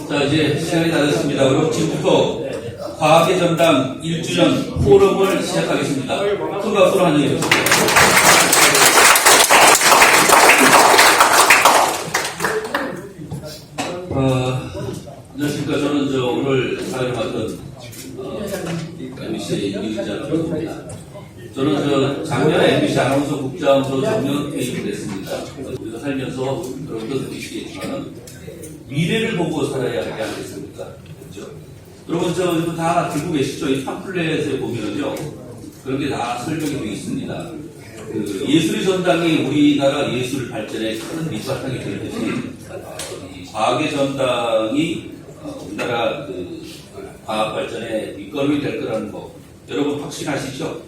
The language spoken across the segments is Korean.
자, 이제 시간이 다 됐습니다. 그럼 지금부터 과학의 전당 1주년 포럼을 시작하겠습니다. 큰 박수로 환영해 주십시오. 안녕하십니까. 저는 오늘 사회를 맡은 MBC 이기자라고 합니다. 저는 작년에 MBC 아나운서 국장으로 정년 퇴임을 했습니다. 우리가 살면서 여러분도 느끼시겠지만 미래를 보고 살아야 하지 않겠습니까? 그렇죠? 여러분 이거 다 들고 계시죠? 이 팜플렛에 보면은요, 그런 게 다 설명이 되어 있습니다. 예술의 전당이 우리나라 예술 발전에 큰 밑바탕이 되듯이 이 과학의 전당이 우리나라 과학 발전의 밑거름이 될 거라는 거 여러분 확신하시죠?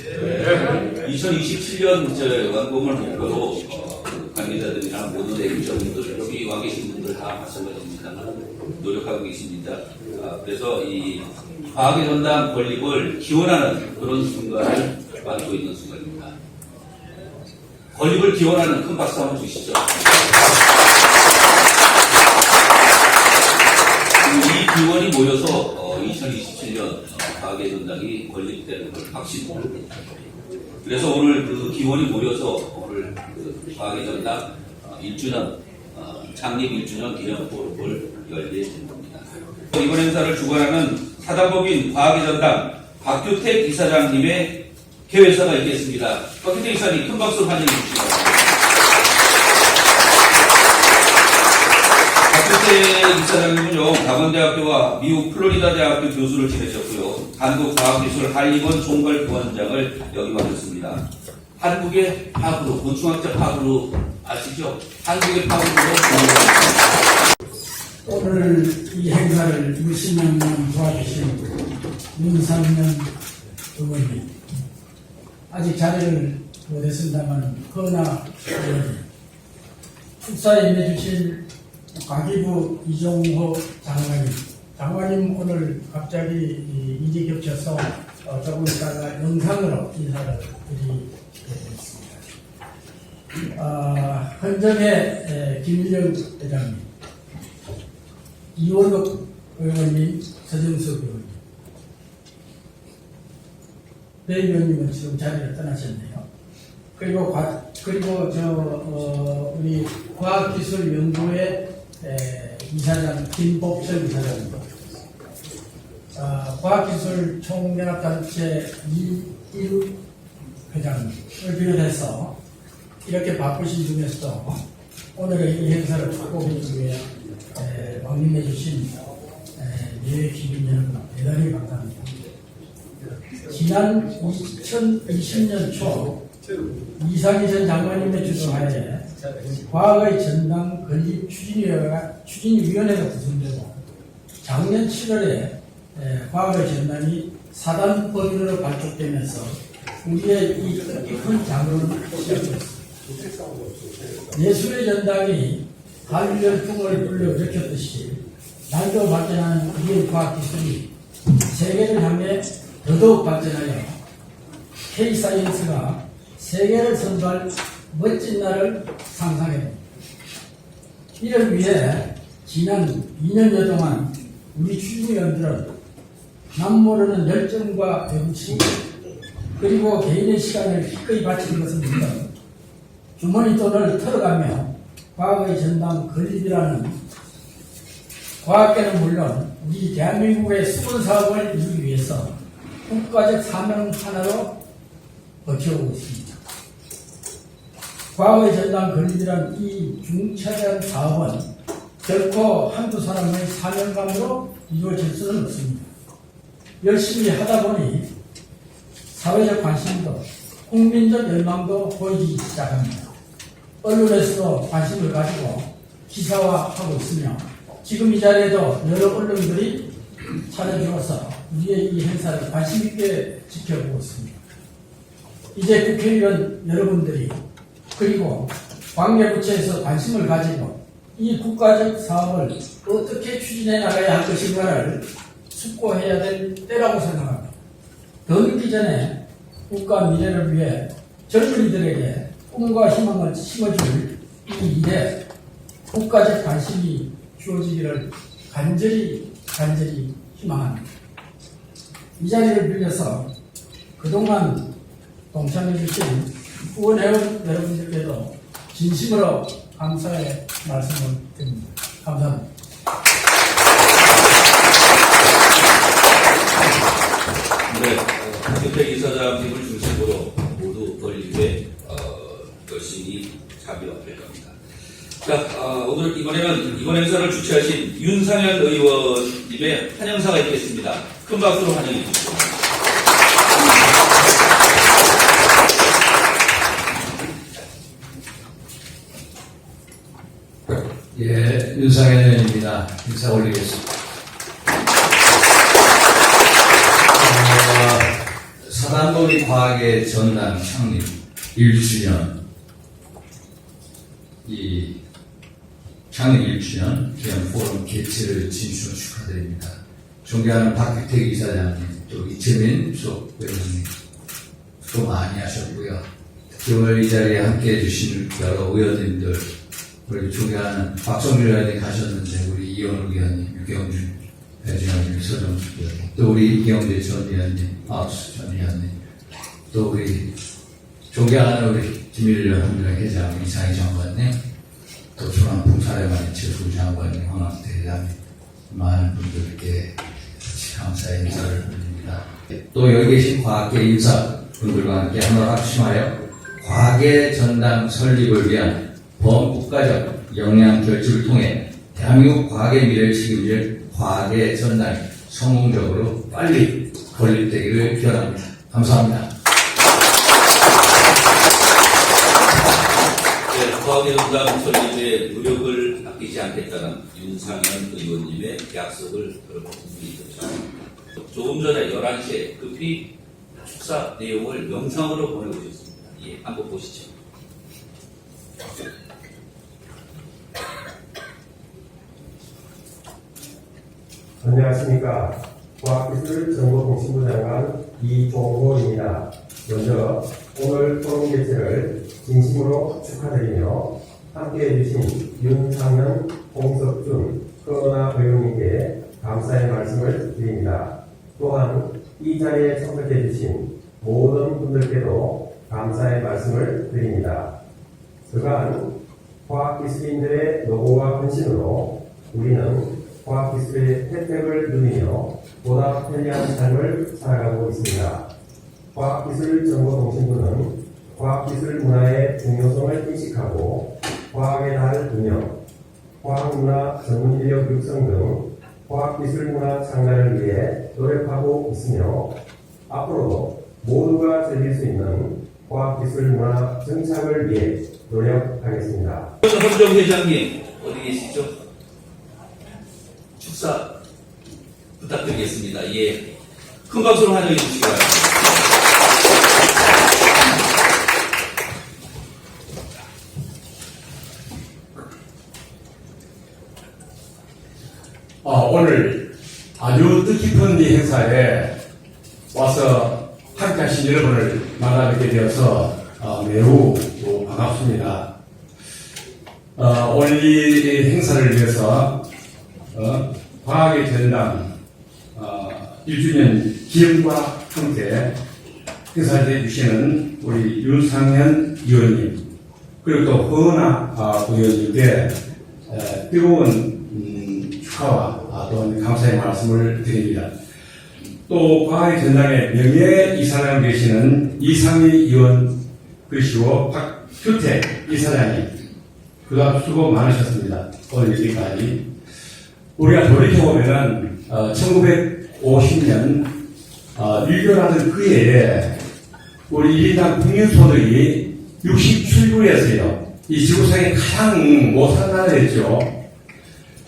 네. 2027년 완공을 목표로 관계자들이랑 모든 애국자분들 여기 와 계신 분들 다 마찬가지입니다. 노력하고 계십니다. 그래서 이 과학의 전당 건립을 기원하는 그런 순간을 맞고 있는 순간입니다. 건립을 기원하는 큰 박수 한번 주시죠. 이 기원이 모여서 2027년 과학의 전당이 건립되는 걸 확신합니다. 그래서 오늘 그 기원이 모여서 오늘 과학의 전당 1주년 창립 1주년 기념 포럼을 열게 된 겁니다. 이번 행사를 주관하는 사단법인 과학의 전당 박규택 이사장님의 개회사가 있겠습니다. 박규택 이사님 큰 박수로 환영해 주시기 바랍니다. 박규택 이사장님은요, 강원대학교와 미국 플로리다 대학교 교수를 지내셨고요, 한국과학기술 하이번 총괄부원장을 역임하셨습니다. 한국의 파브로, 곤충학자 파브로 아시죠? 한국의 파브로. 오늘 이 행사를 20년 도와주신 윤상현 의원님, 아직 자리를 못했습니다만 허나 축사에 임해주신 과기부 이종호 장관님 오늘 갑자기 일이 겹쳐서 조금 있다가 영상으로 인사를 드리겠습니다. 헌정의 김일영 회장님, 이원욱 의원님, 서정석 의원님, 배 의원님은 지금 자리를 떠나셨네요. 그리고 우리 과학기술연구회 이사장 김복철 이사장님, 과학기술 총연합단체 이일 회장을 비롯해서 이렇게 바쁘신 중에서도 오늘의 이 행사를 축복하기 위해 방문해 주신 예외 기민 여러분 대단히 감사합니다. 지난 2020년 초 이상희 전 장관님의 주도하에 과학의 전당 건립 추진위원회가 구성되고 작년 7월에 과학의 전당이 사단법인으로 발족되면서 우리의 이 뜻깊은 장로를 시작했습니다. 예술의 전당이 한일열풍을 불러일으켰듯이 날도 발전하는 우리의 과학기술이 세계를 향해 더더욱 발전하여 K-사이언스가 세계를 선도할 멋진 날을 상상해봅니다. 이를 위해 지난 2년여 동안 우리 추진위원들은 남모르는 열정과 애국심 그리고 개인의 시간을 기꺼이 바치는 것은 물론 주머니 돈을 털어가며 과학의 전당 건립이라는 과학계는 물론 우리 대한민국의 수건 사업을 이루기 위해서 국가적 사명 하나로 버텨오고 있습니다. 과거의 전당 건립이란 이 중차대한 사업은 결코 한두 사람의 사명감으로 이루어질 수는 없습니다. 열심히 하다 보니 사회적 관심도 국민적 열망도 보이기 시작합니다. 언론에서도 관심을 가지고 기사화하고 있으며 지금 이 자리에도 여러 언론들이 찾아주어서 우리의 이 행사를 관심 있게 지켜보고 있습니다. 이제 국회의원 여러분들이 그리고 관계부처에서 관심을 가지고 이 국가적 사업을 어떻게 추진해 나가야 할 것인가를 숙고해야 될 때라고 생각합니다. 더 늦기 전에 국가 미래를 위해 젊은이들에게 꿈과 희망을 심어줄 이 일에 국가적 관심이 주어지기를 간절히 희망합니다. 이 자리를 빌려서 그동안 동참해주신 후원회원 여러분들께도 진심으로 감사의 말씀을 드립니다. 감사합니다. 네, 김태 이사장님을 중심으로 모두 건립에 열심히 참여할 겁니다. 자, 오늘 이번 행사를 주최하신 윤상현 의원님의 환영사가 있겠습니다. 큰 박수로 환영해 주시죠. 예, 윤상현 의원입니다. 인사 올리겠습니다. 사단법인 과학의 전당 창립 1주년, 이 창립 1주년 기념 포럼 개최를 진심으로 축하드립니다. 존경하는 박규택 이사장님, 또 이채민 수석 의원님, 수고 많이 하셨고요. 특히 오늘 이 자리에 함께 해주신 여러 의원님들, 우리 존경하는 박성준 의원님 가셨는데, 우리 이현우 의원님, 유경준 배준영님, 서정수 의원님, 또 우리 이경재 전 의원님, 아우스 전 의원님, 또 우리 존경하는 우리 김일련 한명 회장, 이상희 장관님, 또 조남풍 사례만의 최수 장관님, 황학태 회장님, 많은 분들께 같이 감사의 인사를 올립니다. 또 여기 계신 과학계 인사분들과 함께 한번 합심하여 과학의 전당 설립을 위한 범국가적 역량 결집을 통해 대한민국 과학의 미래를 책임질 과학의 전당이 성공적으로 빨리 건립되기를 기원합니다. 감사합니다. 네, 과학의 전당 설립에 노력을 아끼지 않겠다는 윤상현 의원님의 약속을 여러분 드리셨죠. 조금 전에 11시에 급히 축사 내용을 영상으로 보내주셨습니다. 예, 한번 보시죠. 안녕하십니까. 과학기술정보통신부 장관 이종호입니다. 먼저 오늘 포럼 개최를 진심으로 축하드리며 함께해 주신 윤상현, 홍석준, 허은하 의원님께 감사의 말씀을 드립니다. 또한 이 자리에 참석해 주신 모든 분들께도 감사의 말씀을 드립니다. 그간 과학기술인들의 노고와 헌신으로 우리는 과학기술의 혜택을 누리며 보다 편리한 삶을 살아가고 있습니다. 과학기술정보통신부는 과학기술 문화의 중요성을 인식하고 과학의 달 운영, 과학문화 전문인력 육성 등 과학기술 문화 창달을 위해 노력하고 있으며 앞으로도 모두가 즐길 수 있는 과학기술 문화 정착을 위해 노력하겠습니다. 헌정 회장님 어디 계시죠? 축사 부탁드리겠습니다. 예, 큰 박수로 환영해 주시기 바랍니다. 오늘 아주 뜻깊은 이 행사에 와서 함께 하신 여러분을 만나뵙게 되어서 매우 반갑습니다. 오늘 이 행사를 위해서 과학의 전당 1주년 기념과 함께 행사를 해주시는 우리 윤상현 의원님, 그리고 또 허은하 의원님께 뜨거운 축하와 또 감사의 말씀을 드립니다. 또 과학의 전당에 명예이사장 되시는 이상희 의원, 그리고 박규택 이사장님, 그동안 수고 많으셨습니다. 오늘 여기까지. 우리가 돌이켜보면은 1950년 일교라는 그 해에 우리 1인당 국민소득이 67불이었어요. 이 지구상에 가장 못한 나라였죠.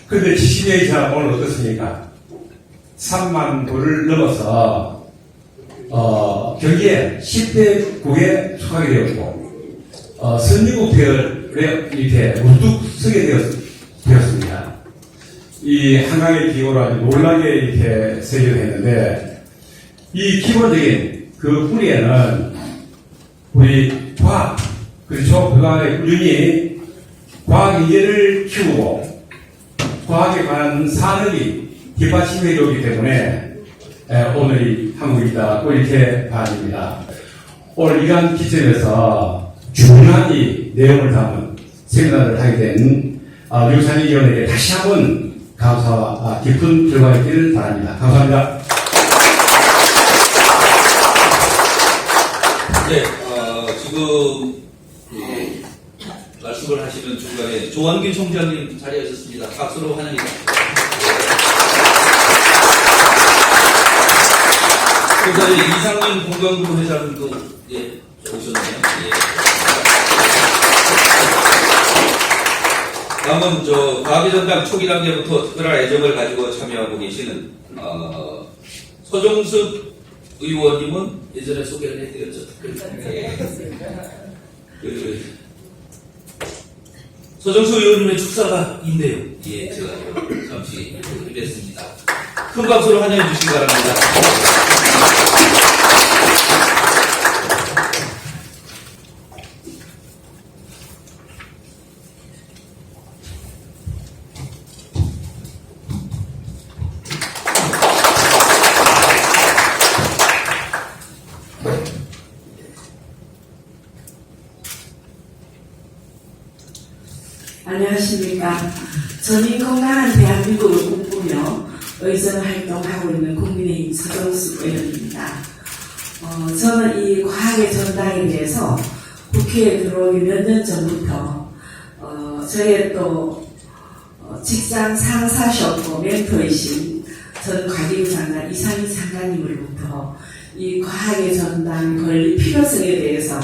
그런데 70년이 지나 오늘 어떻습니까? 3만 불을 넘어서 경기에 10대국에 속하게 되었고 선진국들의 밑에 우뚝 서게 되었습니다. 이 한강의 기호로 아주 놀라게 이렇게 세계했는데, 이 기본적인 그 뿌리에는 우리 과학, 그렇죠? 그동안에 꾸준히 과학 인재를 키우고 과학에 관한 산업이 뒷받침이 되기 때문에 오늘 한국이 있다고 이렇게 봐집니다. 오늘 이러한 기점에서 중요한 이 내용을 담은 세미나를 하게 된 류찬희 위원에게 다시 한번 감사와 깊은 결과가 있기를 바랍니다. 감사합니다. 네, 지금 말씀을 하시는 중간에 조한길 총장님 자리에 있었습니다. 박수로 환영합니다. 그다음에 이상민 공강부 회장도 오셨네요. 다음은 과학의 전당 초기 단계부터 특별한 애정을 가지고 참여하고 계시는 서종숙 의원님은 예전에 소개를 해드렸죠. 서정수 의원님의 축사가 있네요. 예, 제가 잠시 뵙겠습니다. 큰 박수로 환영해 주시기 바랍니다. 안녕하십니까. 전인 건강한 대한민국을 꿈꾸며 의정 활동하고 있는 국민의힘 서정숙 의원입니다. 저는 이 과학의 전당에 대해서 국회에 들어오기 몇 년 전부터 저의 또 직장 상사셨고 멘토이신 전 과기부 장관 이상희 장관님으로부터 이 과학의 전당 건립 필요성에 대해서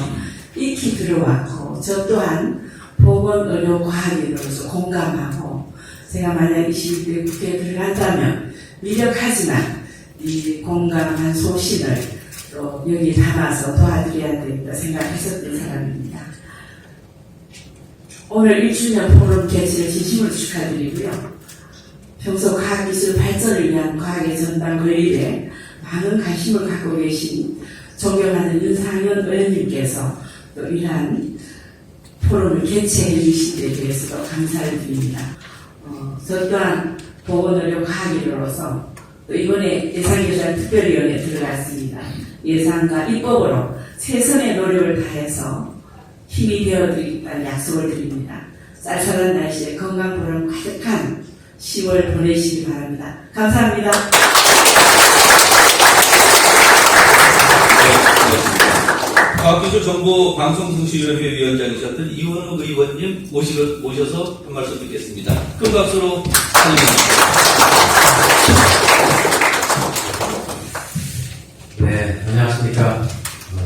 익히 들어왔고 저 또한 보건의료과학인으로서 공감하고 제가 만약 21대 국회에 들어간다면 미력하지만 이 공감한 소신을 또 여기 담아서 도와드려야 된다 생각했었던 사람입니다. 오늘 1주년 포럼 개최를 진심으로 축하드리고요. 평소 과학기술 발전을 위한 과학의 전당 건립에 많은 관심을 갖고 계신 존경하는 윤상현 의원님께서 또 이러한 포럼을 개최해 주신 데 대해서도 감사를 드립니다. 저 또한 보건의료 과학인으로서 또 이번에 예산개선 특별위원회에 들어갔습니다. 예산과 입법으로 최선의 노력을 다해서 힘이 되어드리겠다는 약속을 드립니다. 쌀쌀한 날씨에 건강보람 가득한 10월 보내시기 바랍니다. 감사합니다. 과학기술정보방송통신위원회 위원장이셨던 이원욱 의원님 모셔서 한 말씀 듣겠습니다. 큰 박수로 환영합니다. 네, 안녕하십니까.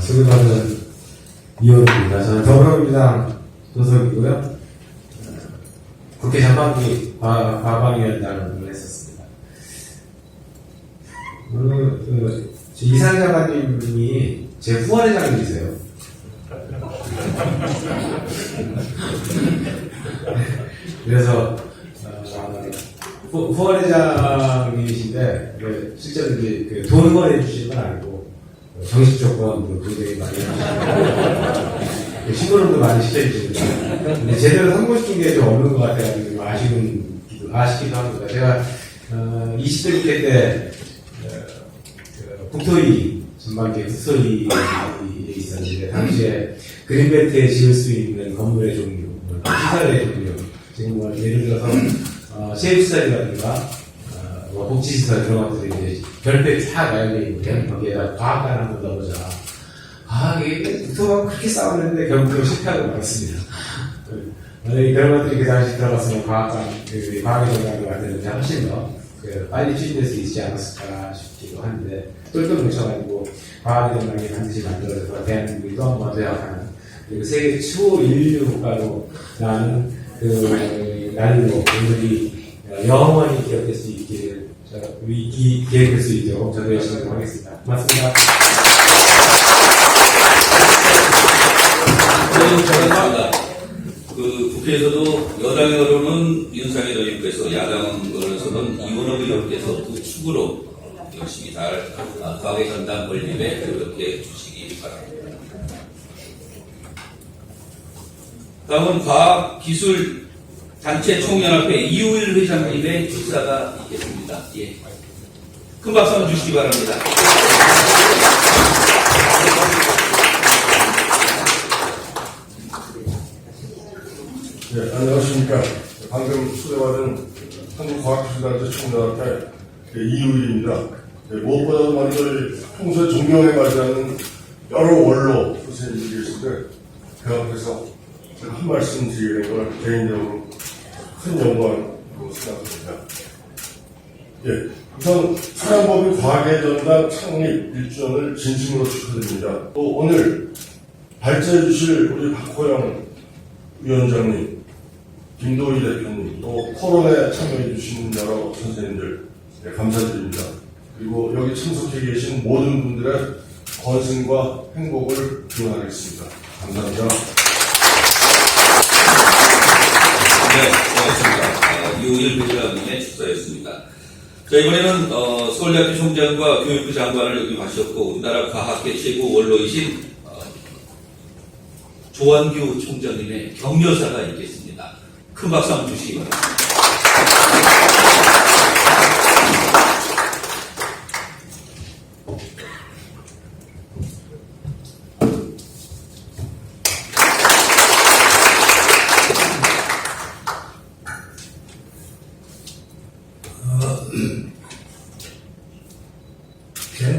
소개받은 이원욱입니다. 저는 더불어민주당 소속이고요. 국회 전반기 과방위원장을 했었습니다. 이상 장관님이 제 후원회장님이세요. 그래서 후원회장님이신데 실제로 이제 돈 후원해 주시는 건 아니고 정식 조건도 굉장히 많이 하시고 심부름도 많이 시켜주시고 근데 제대로 성공시킨 게 좀 없는 것 같아요. 아쉽기도 합니다. 제가 20대 국회 때 국토위 전반기 국토위에 있었는데 당시에 그린벨트에 지을 수 있는 건물의 종류, 시설의 종류, 지금 뭐 예를 들어서 세입시설이라든가 복지시설 그런 것들이 이제 별도에 쫙 나열되어 있는데 거기에다 과학관 한번 넣어보자. 과학이 국토하고 그렇게 싸웠는데 결국 실패하고 말았습니다. 만약에 그런 것들이 그 당시 들어갔으면 과학의 전당도 만드는데 훨씬 더 빨리 추진될 수 있지 않았을까 싶기도 한데 똘똘 뭉쳐가지고 과학의 전당이 반드시 만들어져서 대한민국이 또 한 번 도약하는 그리고 세계 초인류 국가로 나는 날로 오늘이 영원히 기억될 수 있기를 기획될 수 있도록 저도 열심히 하겠습니다. 고맙습니다. 국회에서도 여당으로는 윤상현 의원께서 야당으로서는 이원욱 의원께서 그 축으로 열심히 잘 과학의 전당 건립에 그렇게 주시기 바랍니다. 다음은 과학기술 단체 총연합회 이우일 회장님의 축사가 있겠습니다. 예. 큰 박수 한번 주시기 바랍니다. 네, 안녕하십니까. 방금 수여받은 한국과학기술단체 총연합회 이우일입니다. 무엇보다도 먼저 평소에 존경에 맞이하는 여러 원로 선생님들이 계신데 그 앞에서 제가 한 말씀 드리게 된 걸 개인적으로 큰 영광으로 생각합니다. 예, 우선 사단법인 과학의 전당 창립 1주년을 진심으로 축하드립니다. 또 오늘 발제해 주실 우리 박호영 위원장님, 김도희 대표님, 또 토론에 참여해 주신 여러 선생님들 감사드립니다. 그리고 여기 참석해 계신 모든 분들의 건승과 행복을 기원하겠습니다. 감사합니다. 네, 고맙습니다. 이우일 회장님의 축사였습니다. 자, 이번에는 서울대학교 총장과 교육부 장관을 여기 마셨고 우리나라 과학계 최고 원로이신 조한규 총장님의 격려사가 있겠습니다. 큰 박수 한번 주시기 바랍니다.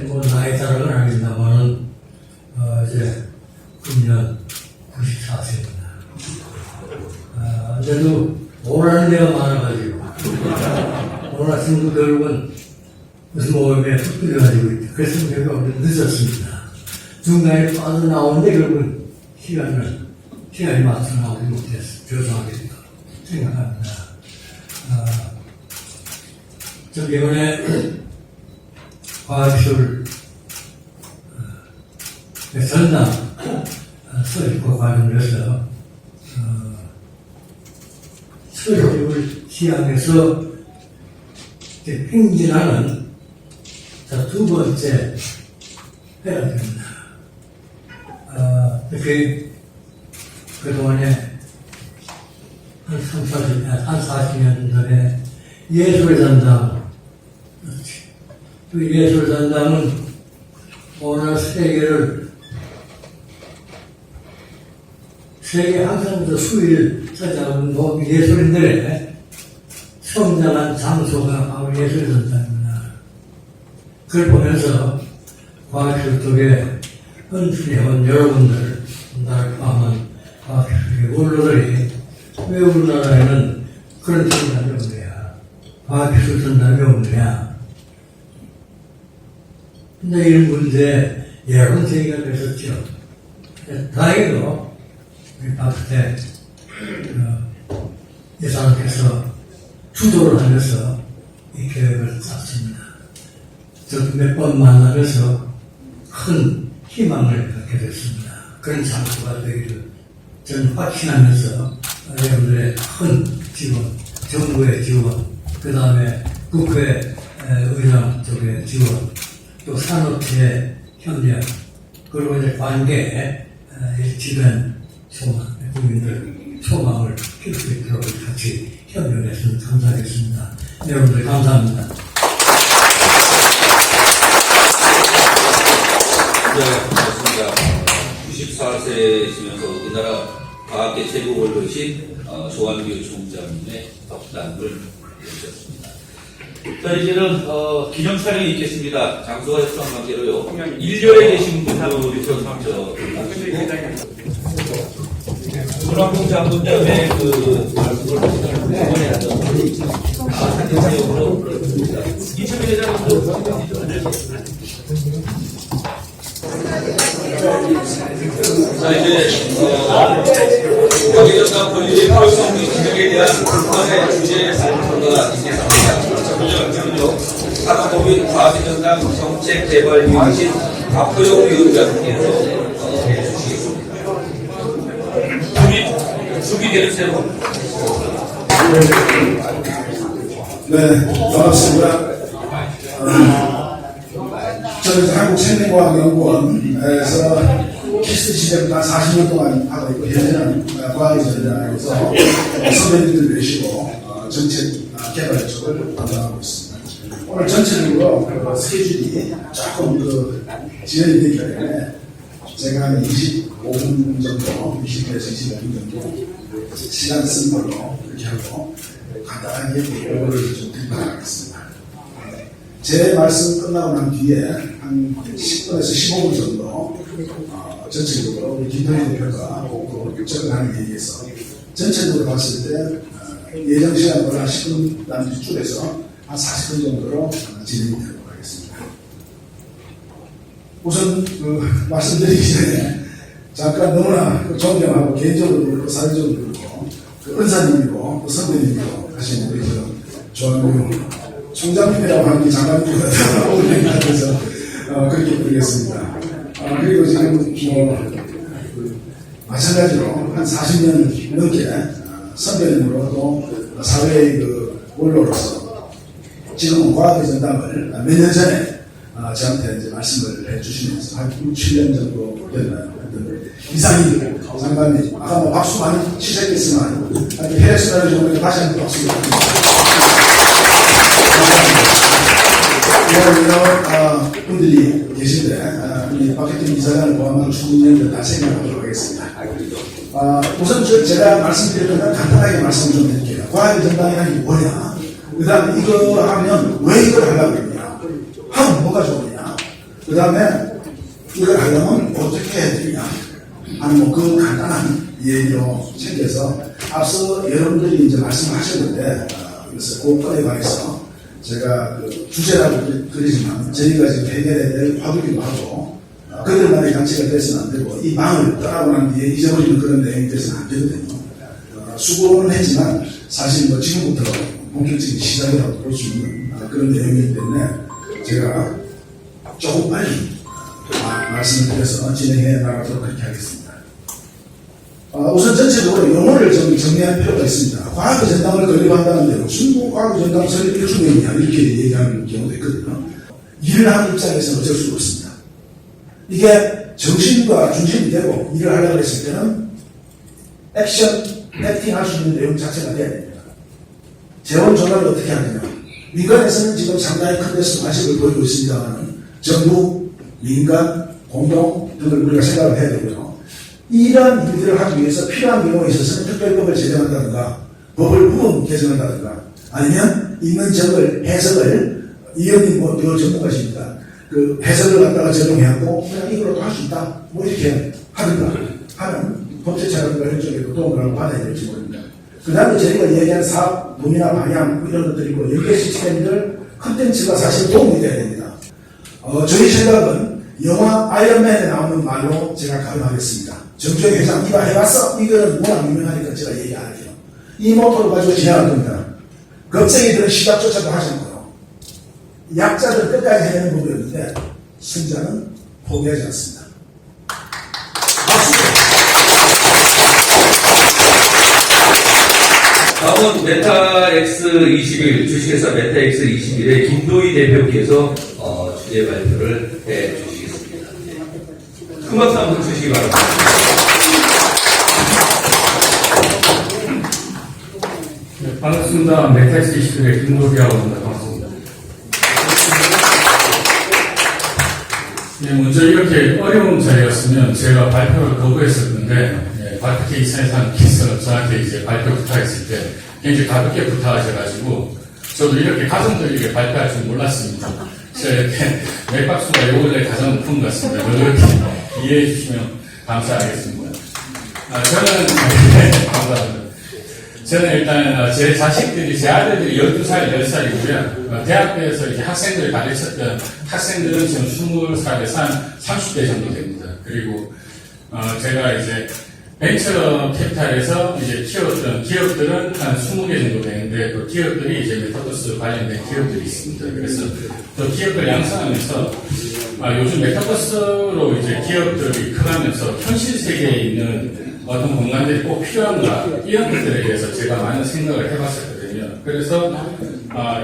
뭐 나이 자랑은 아닙니다만은 이제 금년 94세입니다. 그래도 오라는 데가 많아가지고 오늘 아침도 결국은 무슨 모임에 푹 들여가지고 있다. 그래서 제가 늦었습니다. 중간에 빠져나오는데 결국은 시간이 맞춰 나오지 못해서 죄송하게 생각합니다. 저 이번에 과학기술 전당 서울과 관련해서 서울을 시향해서 행진하는 두 번째 해야 됩니다. 이렇게 그동안에 한 40년 전에 예술의 전당, 그 예술 전당은 오늘 세계 항상 수위를 찾아오는 예술인들의 성장한 장소가 바로 예술 전당입니다. 그걸 보면서 과학기술 쪽에 헌신해온 여러분들, 나를 포함한 과학기술의 원로들이 왜 우리나라에는 그런 전당이 없느냐, 과학기술 전당이 없느냐. 근데 이런 문제에 여러 제기가 됐었죠. 다행히도 우리 박태 예산께서 주도를 하면서 이 계획을 짰습니다. 저도 몇 번 만나면서 큰 희망을 갖게 됐습니다. 그런 장소가 되기를 저는 확신하면서 여러분들의 큰 지원, 정부의 지원, 그 다음에 국회 의장 쪽의 지원, 또 산업체의 협력, 그리고 이제 관계에 주변 소망, 국민들 소망을 키울 수 있도록 같이 협력했으면 감사하겠습니다. 여러분들 감사합니다. 네, 고맙습니다. 94세이시면서 우리나라 과학계 최고 원로이신 조한규 총장님의 덕담을 해주셨습니다. 자, 이제는 기념 촬영이 있겠습니다. 장소와 협상 관계로요. 일렬에 계신 분들이 문화공 장군장의 사진으로 이철민 회장님도 자, 이제 과학기술단 권리의 필요성 및 기능에 대한 불만의 주제에 발표가 있겠습니다. 먼저 산업법인 과학기술단 정책개발위원이신 박호영 위원장님께서 해주시겠습니다. 준비되셨어요? 네, 반갑습니다. 저는 한국생명과학연구원에서 키스트 시대부터 한 40년 동안 하고 있고, 현재는 과학의 전당에서 선배님들 계시고, 정책 개발 쪽을 담당하고 있습니다. 오늘 전체적으로 스케줄이 조금 지연이 되기 때문에 제가 한 25분 정도, 20분에서 25분 정도 시간 쓴 걸로 이렇게 하고 간단하게 보고를 좀 드리도록 제 말씀 끝나고 난 뒤에 한 10분에서 15분 정도 전체적으로 우리 김동현 대표가 보고 접근하는 얘기에서 전체적으로 봤을 때 예정 시간보다 한 10분 난 줄여서 한 40분 정도로 진행이 되도록 하겠습니다. 우선 말씀드리기 전에 잠깐 너무나 존경하고 개인적으로 그렇고 사회적으로 그렇고 은사님이고 선배님이고 하시는 우리 조한규 총장님이라고 하는 게 장관님보다 더 어울리는 것 같아서 그렇게 부르겠습니다. 그리고 지금 마찬가지로 한 40년 넘게 선배님으로 또 사회의 원로로서 지금은 과학의 전당을 몇 년 전에 저한테 이제 말씀을 해주시면서 한 6, 7년 정도 됐나요? 이상희 장관님, 아까 뭐 박수 많이 치셨겠지만, 혈액순환을 좀 다시 한번 박수 부탁드립니다. 여러 분들이 계신데, 우리 박혜택 이사장을 포함한 주민들을 다 생각하도록 하겠습니다. 우선 제가 말씀드렸던 건 간단하게 말씀을 좀 드릴게요. 과학의 전당이라는 게 뭐냐? 그 다음에 이거 하면 왜 이걸 하려고 했냐? 하면 뭐가 좋으냐? 그 다음에 이걸 하려면 어떻게 해야 되냐? 하는 그 간단한 얘기로 챙겨서 앞서 여러분들이 이제 말씀을 하셨는데, 그래서 그 건에 관해서 제가 주제라고 그러지만 저희가 지금 해결해야 될 화두기도 하고, 그들만의 장치가 돼서는 안 되고, 이 망을 떠나고 난 뒤에 잊어버리는 그런 내용이 돼서는 안 되거든요. 수고는 했지만 사실 지금부터 본격적인 시작이라고 볼 수 있는 그런 내용이기 때문에 제가 조금 빨리 말씀을 드려서 진행해 나가도록 그렇게 하겠습니다. 우선 전체적으로 용어를 좀 정리할 필요가 있습니다. 과학의 전당을 건립한다는데 무슨 과학의 전당 설립 1주년이냐 이렇게 얘기하는 경우도 있거든요. 일을 하는 입장에서는 어쩔 수가 없습니다. 이게 정신과 중심이 되고 일을 하려고 했을 때는 액팅 할 수 있는 내용 자체가 돼야 됩니다. 재원 조달을 어떻게 하느냐. 민간에서는 지금 상당히 큰 데서 관심을 보이고 있습니다만 정부, 민간, 공동 등을 우리가 생각을 해야 되고요. 이러한 일들을 하기 위해서 필요한 경우에 있어서는 특별법을 제정한다든가 법을 부분 개정한다든가 아니면 있는 적을 해석을 이현님 전문가십니다. 그 해석을 갖다가 적용해갖고 그냥 이걸로도 할 수 있다. 뭐 이렇게 하든가 하는 법제처라든가 이런 쪽에도 도움을 받아야 될지 모릅니다. 그 다음에 저희가 얘기한 사업, 문이나 방향 이런 것들이고 연계 시스템들 컨텐츠가 사실 도움이 돼야 됩니다. 저희 생각은 영화 아이언맨에 나오는 말로 제가 가름하겠습니다. 정주영 회장 이거 해봤어? 이거는 워낙 유명하니까 제가 얘기 안 해요. 이 모토를 가지고 진행할 겁니다. 겁쟁이들은 시작조차도 하지 않고요. 약자들 끝까지 해내는 부분이었는데 승자는 포기하지 않습니다. 다음은 메타X21 주식회사 메타X21의 김도희 대표께서 주제 발표를 해 주시겠습니다. 큰 박수 한번 주시기 바랍니다. 네, 반갑습니다. 메타X21의 김도희라고 합니다. 반갑습니다. 네, 먼저 이렇게 어려운 자리였으면 제가 발표를 거부했을 건데 발표 이사장께서 저한테 이제 발표 부탁했을 때 굉장히 가볍게 부탁하셔가지고 저도 이렇게 가정적이게 발표할 줄 몰랐습니다. 이렇게 맥박수가 요 원래 가장 높은 것 같습니다. 그렇게 이해해 주시면 감사하겠습니다. 감사합니다. 저는 일단 제 자식들이, 제 아들들이 12살, 10살이고요. 대학교에서 이제 학생들을 가르쳤던 학생들은 지금 20살에서 한 30대 정도 됩니다. 그리고 제가 이제 벤처 캐피탈에서 이제 키웠던 기업들은 한 20개 정도 되는데 그 기업들이 이제 메타버스 관련된 기업들이 있습니다. 그래서 그 기업들 양성하면서 요즘 메타버스로 이제 기업들이 커가면서 현실 세계에 있는 어떤 공간들이 꼭 필요한가 이런 것들에 대해서 제가 많은 생각을 해봤었거든요. 그래서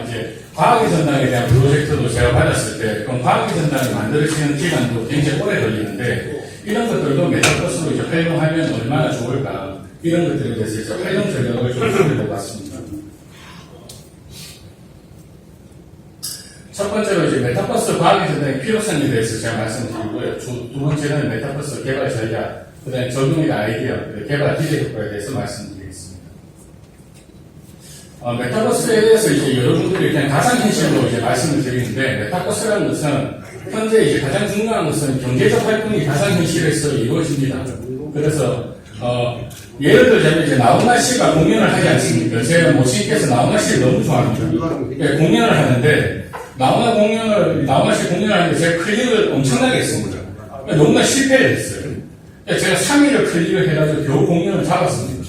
이제 과학의 전당에 대한 프로젝트도 제가 받았을 때 그럼 과학의 전당이 만들어지는 기간도 굉장히 오래 걸리는데 이런 것들도 메타버스로 이제 활용하면 얼마나 좋을까, 이런 것들에 대해서 이제 활용 전략을 좀 준비해봤습니다. 첫 번째로 이제 메타버스 과학의 전략의 필요성에 대해서 제가 말씀드리고요. 두 번째는 메타버스 개발 전략, 그 다음에 적용의 아이디어, 개발 기대 효과에 대해서 말씀드리겠습니다. 메타버스에 대해서 이제 여러분들이 그냥 가상현실로 이제 말씀을 드리는데, 메타버스라는 것은 현재 이제 가장 중요한 것은 경제적 활동이 가상현실에서 이루어집니다. 그래서, 예를 들자면 이제 나훈아 씨가 공연을 하지 않습니까? 제가 모신께서 나훈아 씨를 너무 좋아합니다. 예, 공연을 하는데, 나훈아 씨 공연을 하는데 제가 클릭을 엄청나게 했습니다. 너무나 실패를 했어요. 제가 3일을 클릭을 해가지고 겨우 공연을 잡았습니다.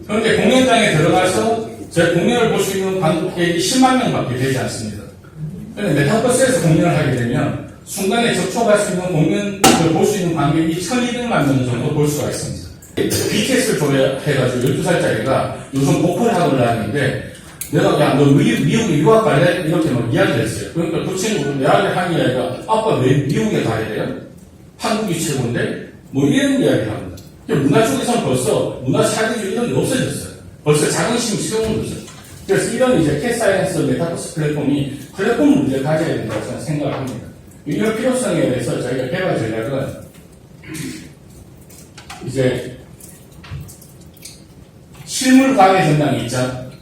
그런데 공연장에 들어가서 제 공연을 볼 수 있는 관객이 10만 명밖에 되지 않습니다. 그런데 메타버스에서 공연을 하게 되면 순간에 접촉할 수 있는 공연을 볼 수 있는 관객이 1200만 명 정도 볼 수가 있습니다. BTS를 좋아해가지고 12살짜리가 요즘 보컬 학원을 하는데, 내가 야 너 미국에 유학 갈래? 이렇게 막 이야기를 했어요. 그러니까 그 친구는 이야기를 하는 이야기가 아빠 왜 미국에 가야 돼요? 한국이 최고인데? 뭐 이런 이야기를 합니다. 문화 쪽에서는 벌써 문화 차별이 이런 게 없어졌어요. 벌써 자긍심이 세워졌어요. 그래서 이런 이제 캣사이언스 메타버스 플랫폼 문제를 가져야 된다고 저는 생각을 합니다. 이런 필요성에 대해서 저희가 개발 전략은 이제 실물 과학의 전당이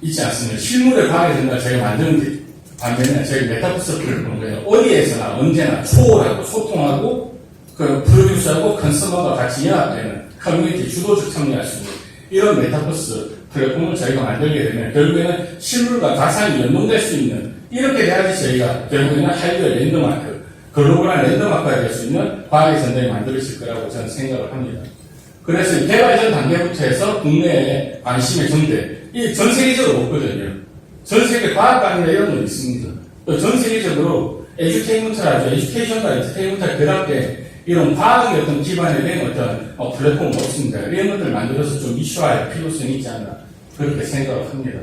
있지 않습니다. 실물의 과학의 전당을 저희가 만드는 반면에 저희 메타버스 플랫폼은 어디에서나 언제나 초월하고 소통하고 그 프로듀서하고 컨서머가 같이 연합되는 커뮤니티 주도적 참여할 수 있는 이런 메타버스 플랫폼을 저희가 만들게 되면 결국에는 실물과 가상이 연동될 수 있는, 이렇게 돼야지 저희가 결국에는 한류의 랜드마크, 글로벌한 랜드마크가 될 수 있는 과학의 전당이 만들어질 거라고 저는 생각을 합니다. 그래서 개발 전 단계부터 해서 국내의 관심의 전대, 이 전 세계적으로 없거든요. 전 세계 과학관이나 이런 건 있습니다. 또 전 세계적으로 에듀테인먼트라죠. 에듀케이션과 엔터테인먼트가 결합된 이런 과학의 어떤 기반에 된 어떤 플랫폼은 없습니다. 이런 것들을 만들어서 좀 이슈화할 필요성이 있지 않나, 그렇게 생각을 합니다.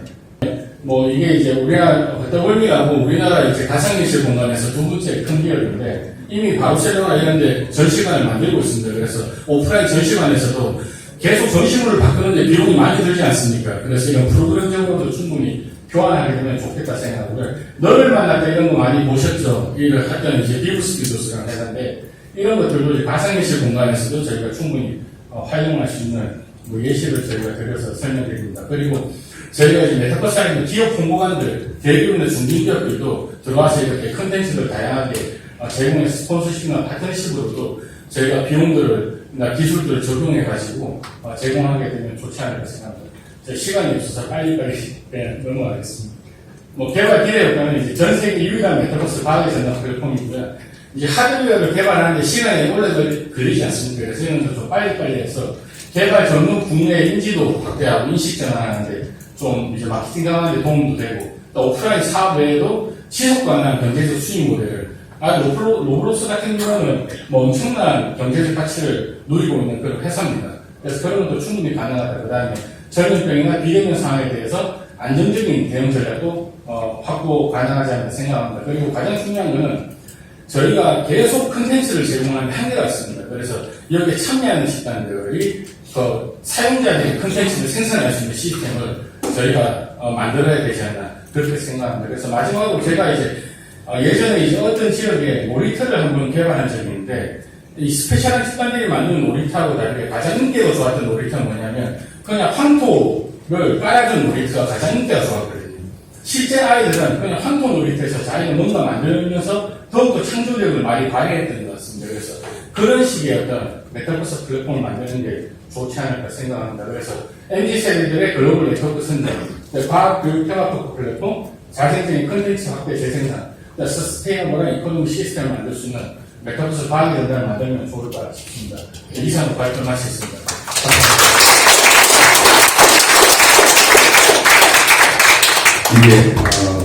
뭐 이게 이제 우리나라 월미라고 우리나라 이제 가상현실 공간에서 두 번째 큰 기업인데, 이미 바르셀로나 이런 데 전시관을 만들고 있습니다. 그래서 오프라인 전시관에서도 계속 전시물을 바꾸는데 비용이 많이 들지 않습니까? 그래서 이런 프로그램적으로도 충분히 교환하게 되면 좋겠다 생각하고요. 너를 만날 때 이런 거 많이 보셨죠? 이걸 했던 이제 비브스피도스라는 회사인데, 이런 것들도 이제 가상현실 공간에서도 저희가 충분히 활용할 수 있는 뭐 예시를 저희가 드려서 설명드립니다. 그리고 저희가 이제 메타버스 안에 기업 홍보관들, 대기업이나 중진기업들도 들어와서 이렇게 컨텐츠를 다양하게 제공해서 스폰서십이나 파트너십으로도 저희가 비용들이나 기술들을 적용해가지고 제공하게 되면 좋지 않을까 생각합니다. 시간이 없어서 빨리빨리 넘어가겠습니다. 뭐 개발 기대 효과는 이제 전 세계 유일한 메타버스 과학의 전당 플랫폼이고요. 이제 하드웨어를 개발하는데 시간이 오래 걸리지 않습니까? 그래서 이런 좀 빨리빨리 해서 개발 전문 국내 인지도 확대하고 인식 전환하는데 좀 이제 마케팅 강화하는 데 도움도 되고, 또 오프라인 사업 외에도 지속 가능한 경제적 수익 모델을, 로블록스 같은 경우는 뭐 엄청난 경제적 가치를 누리고 있는 그런 회사입니다. 그래서 그런 것도 충분히 가능하다. 그 다음에 전염병이나 비대면 상황에 대해서 안정적인 대응 전략도 확보 가능하지 않나 생각합니다. 그리고 가장 중요한 것은 저희가 계속 컨텐츠를 제공하는 한계가 있습니다. 그래서 여기에 참여하는 집단들이 사용자들이 컨텐츠를 생산할 수 있는 시스템을 저희가 만들어야 되지 않나, 그렇게 생각합니다. 그래서 마지막으로 제가 이제 예전에 이제 어떤 지역에 놀이터를 한번 개발한 적이 있는데, 이 스페셜한 집단들이 만든 놀이터하고 다르게 가장 인기가 좋았던 놀이터는 뭐냐면 그냥 황토를 깔아준 놀이터가 가장 인기가 좋았거든요. 실제 아이들은 그냥 황토 놀이터에서 자기가 뭔가 만들면서 더욱더 창조력을 많이 발휘했던 것 같습니다. 그래서 그런 식의 어떤 메타버스 플랫폼을 만드는 게 좋지 않을까 생각합니다. 그래서 MZ세대들의 글로벌 네트워크 선정, 과학 교육 평합 플랫폼, 자생적인 컨텐츠 확대 재생산, 서스테이너블한 이코노미 시스템을 만들 수 있는 메타버스 과학의 전당을 만들면 좋을까 싶습니다. 이상으로 발표 마치겠습니다. 네,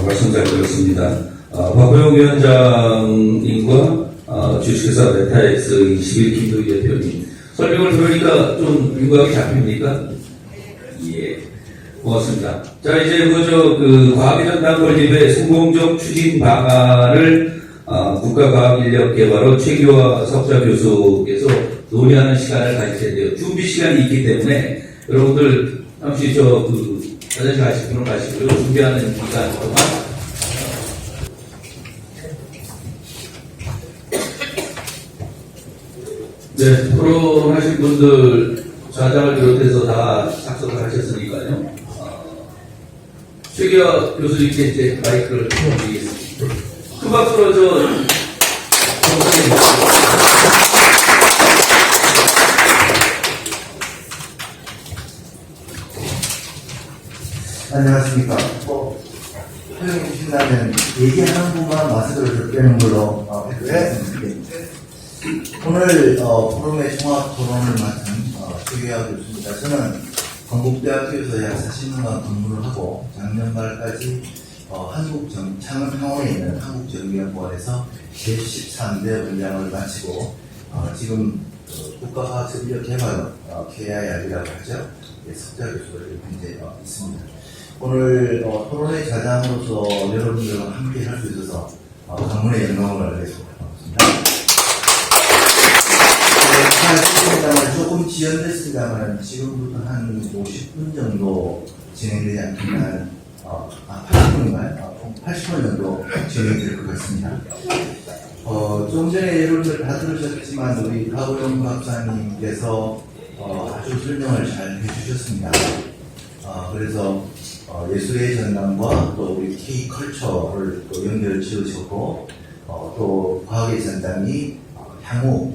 말씀 잘 들었습니다. 박호영 위원장님과 주식회사 메타엑스 21김도희 대표님 설명을 들으니까 좀 윤곽이 잡힙니까? 예, 고맙습니다. 자, 이제 과학의 전당 건립의 성공적 추진 방안을 국가과학인력개발원 최기화 석좌 교수께서 논의하는 시간을 가질 텐데요. 준비 시간이 있기 때문에 여러분들 잠시 화장실 가실 분은 가시고요. 준비하는 기간 동안 네, 토론하실 분들 좌장을 비롯해서 다 착석을 하셨으니까요. 최기화 교수님께 이제 마이크를 드리겠습니다. 큰 박수로 안녕하십니까. 허용해 주신다면 얘기하는 분만 마스크를 빼는 걸로 했고요. 오늘 포럼의 종합 토론을 맡은 최기화 교수입니다. 저는 건국대학교에서 약 40년간 근무를 하고 작년 말까지 창원에 있는 한국정비연구원에서 제13대 원장을 마치고 지금 국가과학전력개발원 KIR이라고 하죠. 석좌 교수를 현재 있습니다. 오늘 토론의 자장으로서 여러분들과 함께 할 수 있어서 강문의 영광을 내습니다. 조금 지연됐습니다만 지금부터 한 50분 정도 진행되지 않겠나 80분인가요? 80분 정도 진행될 것 같습니다. 좀 전에 여러분들 다 들으셨지만 우리 박우영 박사님께서 아주 설명을 잘 해주셨습니다. 그래서 예술의 전당과 또 우리 K컬처를 또 연결을 지으셨고 또 과학의 전당이 향후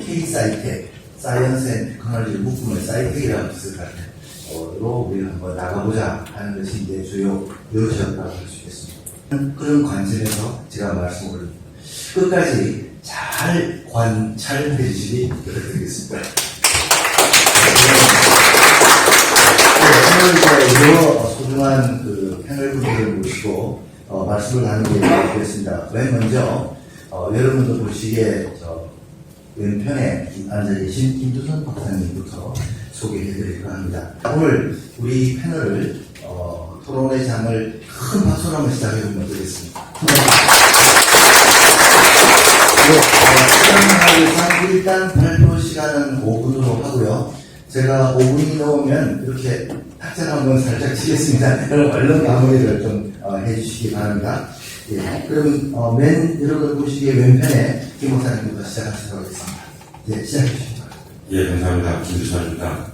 K사이텍, 사이언스 앤 테크놀로지 묶음의 사이텍이라고 했을 것 같아요. 로 우리가 한번 나가보자 하는 것이 이제 주요 요지였다고 할 수 있겠습니다. 그런 관점에서 제가 말씀을 끝까지 잘 관찰해 주시기 부탁드리겠습니다. 오늘 여러 소중한 패널 분들을 모시고 말씀을 나누게 되겠습니다. 맨 먼저 여러분도 보시기에 왼편에 앉아 계신 김두선 박사님부터 소개해 드릴까 합니다. 오늘 우리 패널을 토론의 장을 큰 박수로 한번 시작해 보면 어떻겠습니까? 일단 발표 시간은 5분으로 하고요. 제가 5분이 넘으면 이렇게 탁자를 한번 살짝 치겠습니다. 그럼 얼른 마무리를 좀 해주시기 바랍니다. 예, 그럼 여러분 보시기에 왼편에 김 목사님부터 시작하시도록 하겠습니다. 예, 시작해 주시기 바랍니다. 예, 감사합니다. 김두선입니다.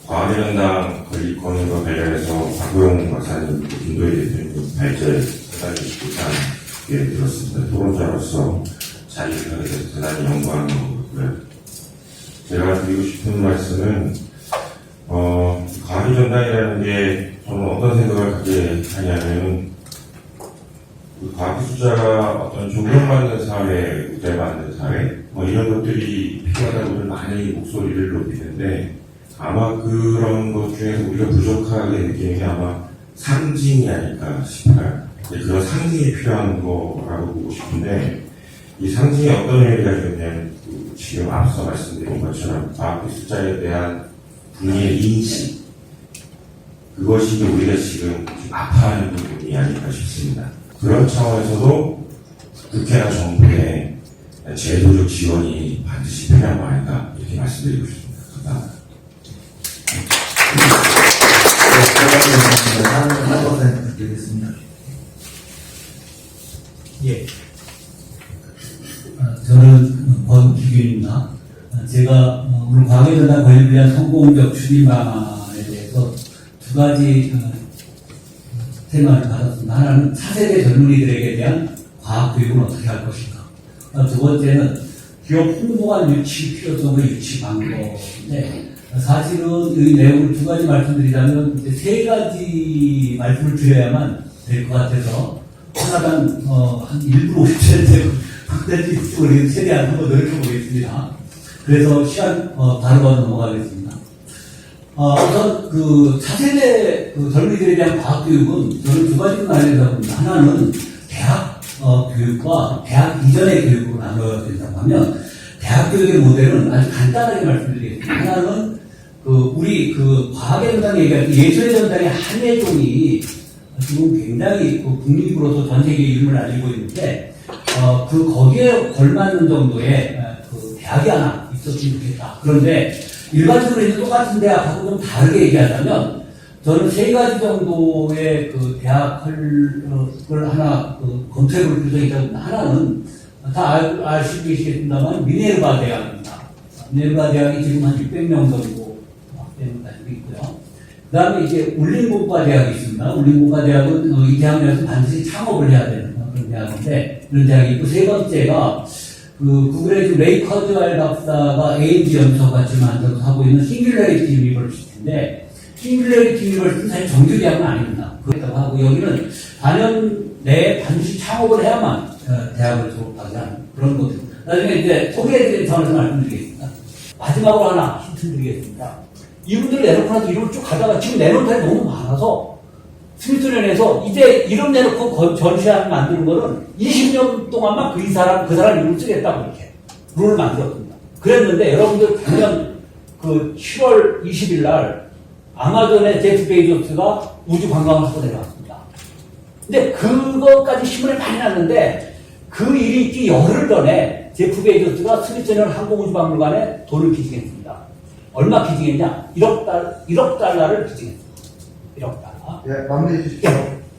과학의전당 건립과 관련해서 박우영 박사님, 김도희 대표님 발제를 해달라고 예, 들었습니다. 토론자로서 자리를 하게 돼서 대단히 영광인 거고요. 제가 드리고 싶은 말씀은, 과학의전당이라는 게 저는 어떤 생각을 갖게 하냐면, 과학기술자가 어떤 존경받는 사회, 우대받는 사회, 이런 것들이 필요하다고 많이 목소리를 높이는데, 아마 그런 것 중에서 우리가 부족하게 느끼는 게 아마 상징이 아닐까 싶어요. 그런 상징이 필요한 거라고 보고 싶은데, 이 상징이 어떤 의미가 있냐면, 지금 앞서 말씀드린 것처럼 과학기술자에 대한 분위기의 인식, 그것이 우리가 지금 아파하는 부분이 아닐까 싶습니다. 그런 차원에서도 국회나 정부의 제도적 지원이 반드시 필요한 거 아닌가 이렇게 말씀드리고 싶습니다. 감사합니다. 다음 드리겠습니다. 예. 저는 권기균입니다. 제가 오늘 과학의전당 건립을 위한 성공적 추진 방안에 대해서 두 가지 테마를 받았습니다. 하나는 차세대 젊은이들에게 대한 과학교육은 어떻게 할 것인가. 두 번째는 기업 홍보관 유치 필요성의 유치 방법인데, 사실은 이 내용을 두 가지 말씀드리자면 이제 세 가지 말씀을 드려야만 될 것 같아서 하나당 한 1분 50초인데 그때도 이쪽으로 최대한 한번 노력해 보겠습니다. 그래서 시간 바로 넘어가겠습니다. 우선 차세대 젊은이들에 대한 과학교육은 저는 두 가지로 나뉘어서 봅니다. 하나는 대학 교육과 대학 이전의 교육으로 나눠야 된다고 하면, 대학 교육의 모델은 아주 간단하게 말씀드리겠습니다. 하나는 우리 과학의 전당 얘기할 때 예술의 전당의 한예종이 지금 굉장히 그 국립으로서 전 세계에 이름을 알리고 있는데 거기에 걸맞는 정도의 그 대학이 하나 있었으면 좋겠다. 그런데 일반적으로 있는 똑같은 대학하고 좀 다르게 얘기하자면 저는 3가지 정도의 그 대학을 하나 검토해 볼 필요가 있다. 하나는 다 알수 계시겠습니다만 미네르바 대학입니다. 미네르바 대학이 지금 한 600명 정도 학생을 가지고 있고요. 그 다음에 이제 울린공과 대학이 있습니다. 울린공과 대학은 이 대학 내에서 반드시 창업을 해야 되는 그런 대학인데, 그런 대학이 있고, 3번째가 그 구글의 지금 레이 커즈웰 박사가 AMG 연구소 같이 만들어서 하고 있는 싱귤레리티 유니버시티인데, 싱귤레리티 유니버시티는 사실 정규 대학은 아닙니다. 그렇다고 하고, 여기는 4년 내에 반드시 창업을 해야만 대학을 졸업하게 하는 그런 것입니다. 나중에 이제 소개해드린 전에서 말씀드리겠습니다. 마지막으로 하나 힌트 드리겠습니다. 이분들 내놓고 나서 이름을 쭉 가다가 지금 내놓은 데가 너무 많아서 스미소니언에서 이제 이름 내놓고 전시관 만드는 거는 20년 동안만 그 사람 이름을 쓰겠다고 이렇게 룰을 만들었습니다. 그랬는데 여러분들 작년 그 7월 20일 날 아마존의 제프 베이조스가 우주 관광을 하고 내려왔습니다. 근데 그것까지 신문에 많이 났는데 그 일이 있기 열흘 전에 제프 베이조스가 스미소니언 항공우주박물관에 돈을 기증했습니다. 얼마 기증했냐? 1억 달러를 기증했습니다. 1억 달러. 예, 마무리해 주십시오.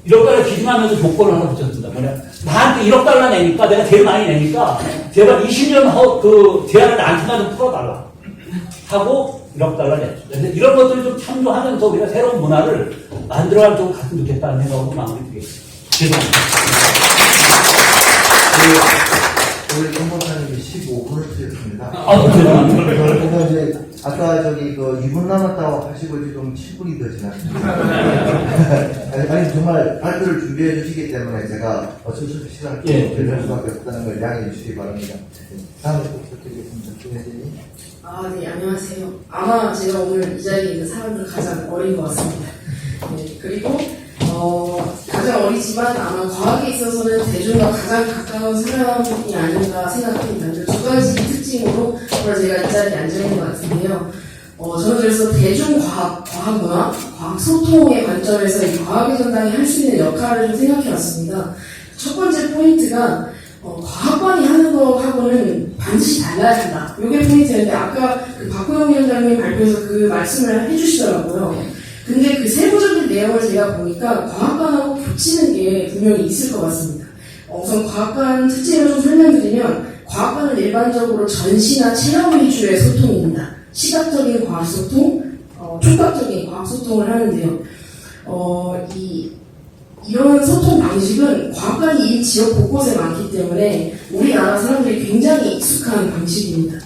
1억 달러 기증하면서 조건을 하나 붙였습니다. 뭐냐? 나한테 1억 달러 내니까 내가 제일 많이 내니까 제발 20년 그 제한을 나한테만 좀 풀어달라 하고 1억 달러 냈습니다. 그래서 이런 것들을 좀 참조하면서 우리가 새로운 문화를 만들어갈 좀 갔으면 좋겠다는 생각으로 마무리드리겠습니다. 죄송합니다. 우리 정보사님이 15분을 드렸습니다. 죄송합니다. 그래서 이제 아까 그 2분 남았다고 하시고 지금 7분이 더 지났습니다. 아니 정말 발표를 준비해 주시기 때문에 제가 어쩔 수 없이 시간을 배제할 수밖에 없다는 걸 양해해 주시기 바랍니다. 다음에 또 부탁드리겠습니다. 김혜진님. 네, 안녕하세요. 아마 제가 오늘 이 자리에 있는 사람들 가장 어린 것 같습니다. 네, 그리고 가장 어리지만 아마 과학에 있어서는 대중과 가장 가까운 사람이 아닌가 생각합니다. 2가지 특징으로 제가 이 자리에 앉아있는 것 같은데요. 저는 그래서 대중과학, 과학문화, 과학소통의 관점에서 이 과학의 전당이 할 수 있는 역할을 좀 생각해왔습니다. 첫 번째 포인트가 과학관이 하는 거하고는 반드시 달라야 한다. 이게 포인트였는데 아까 그 박호영 위원장님이 발표에서 그 말씀을 해주시더라고요. 근데 그 세부적인 내용을 제가 보니까 과학관하고 겹치는 게 분명히 있을 것 같습니다. 우선 과학관 특징을 좀 설명드리면 과학관은 일반적으로 전시나 체험 위주의 소통입니다. 시각적인 과학소통, 촉각적인 과학소통을 하는데요. 이런 소통 방식은 과학관이 이 지역 곳곳에 많기 때문에 우리나라 사람들이 굉장히 익숙한 방식입니다.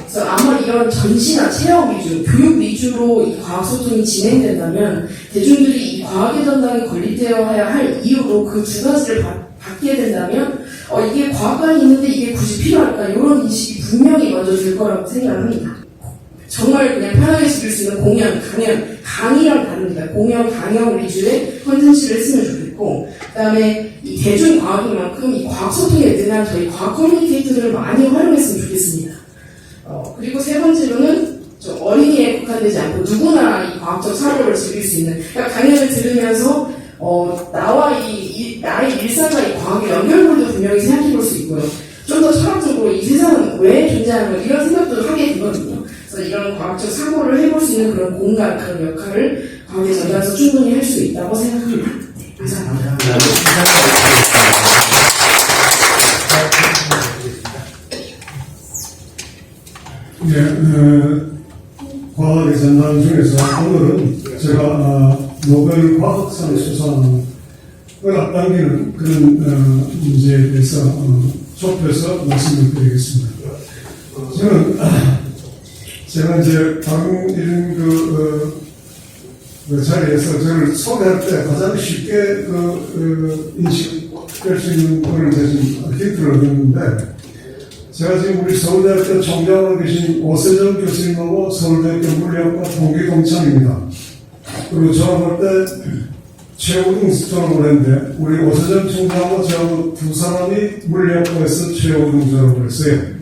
그래서 아마 이런 전시나 체험 위주, 교육 위주로 이 과학소통이 진행된다면 대중들이 이 과학의 전당에 건립되어야 할 이유로 그 2가지를 받게 된다면 이게 과학관이 있는데 이게 굳이 필요할까? 이런 인식이 분명히 먼저 들 거라고 생각을 합니다. 정말 그냥 편하게 즐길 수 있는 공연, 강의랑 다릅니다. 공연, 강연 위주의 콘텐츠를 했으면 좋겠고, 그 다음에 이 대중과학인 만큼 이 과학소통에 능한 저희 과학 커뮤니케이터들을 많이 활용했으면 좋겠습니다. 그리고 3번째로는 어린이에 국한되지 않고 누구나 이 과학적 사고를 즐길 수 있는, 그러니까 강연을 들으면서 나의 일상과 이 과학의 연결고리도 분명히 생각해 볼 수 있고요. 좀 더 철학적으로 이 세상은 왜 존재하는 거 이런 생각도 하게 되거든요. 그래서 이런 과학적 사고를 해볼 수 있는 그런 공간, 그런 역할을 과학의 전당에서 충분히 할 수 있다고 생각합니다. 네, 감사합니다. 과학의 전당 중에서 오늘은 제가 노벨 과학상 수상을 앞당기는 그런 문제에 대해서 좁혀서 말씀을 드리겠습니다. 저는 제가 이제 이런 그 자리에서 저를 소개할 때 가장 쉽게 인식될 수 있는 걸 이제 좀 힌트를 얻었는데, 제가 지금 우리 서울대학교 총장으로 계신 오세정 교수님하고 서울대학교 물리학과 동기 동창입니다. 그리고 졸업할 때 최우등 졸업을 했는데, 우리 오세정 총장하고 저하고 2사람이 물리학과에서 최우등 졸업을 했어요.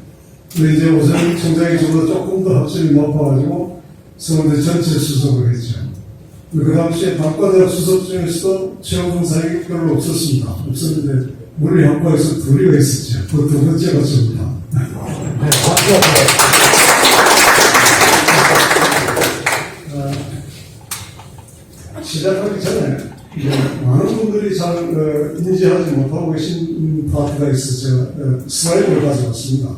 근데 이제 오세정 총장이 저보다 조금 더 학점이 높아가지고 서울대 전체 수석을 했죠. 그 당시에 단과대학 수석 중에서도 최고 동상이 별로 없었는데 물리 학과에서 둘이가 있었죠. 그 두 번째가 저입니다. 시작하기 전에 많은 분들이 잘 인지하지 못하고 계신 파트가 있어서 슬라이드를 가져왔습니다.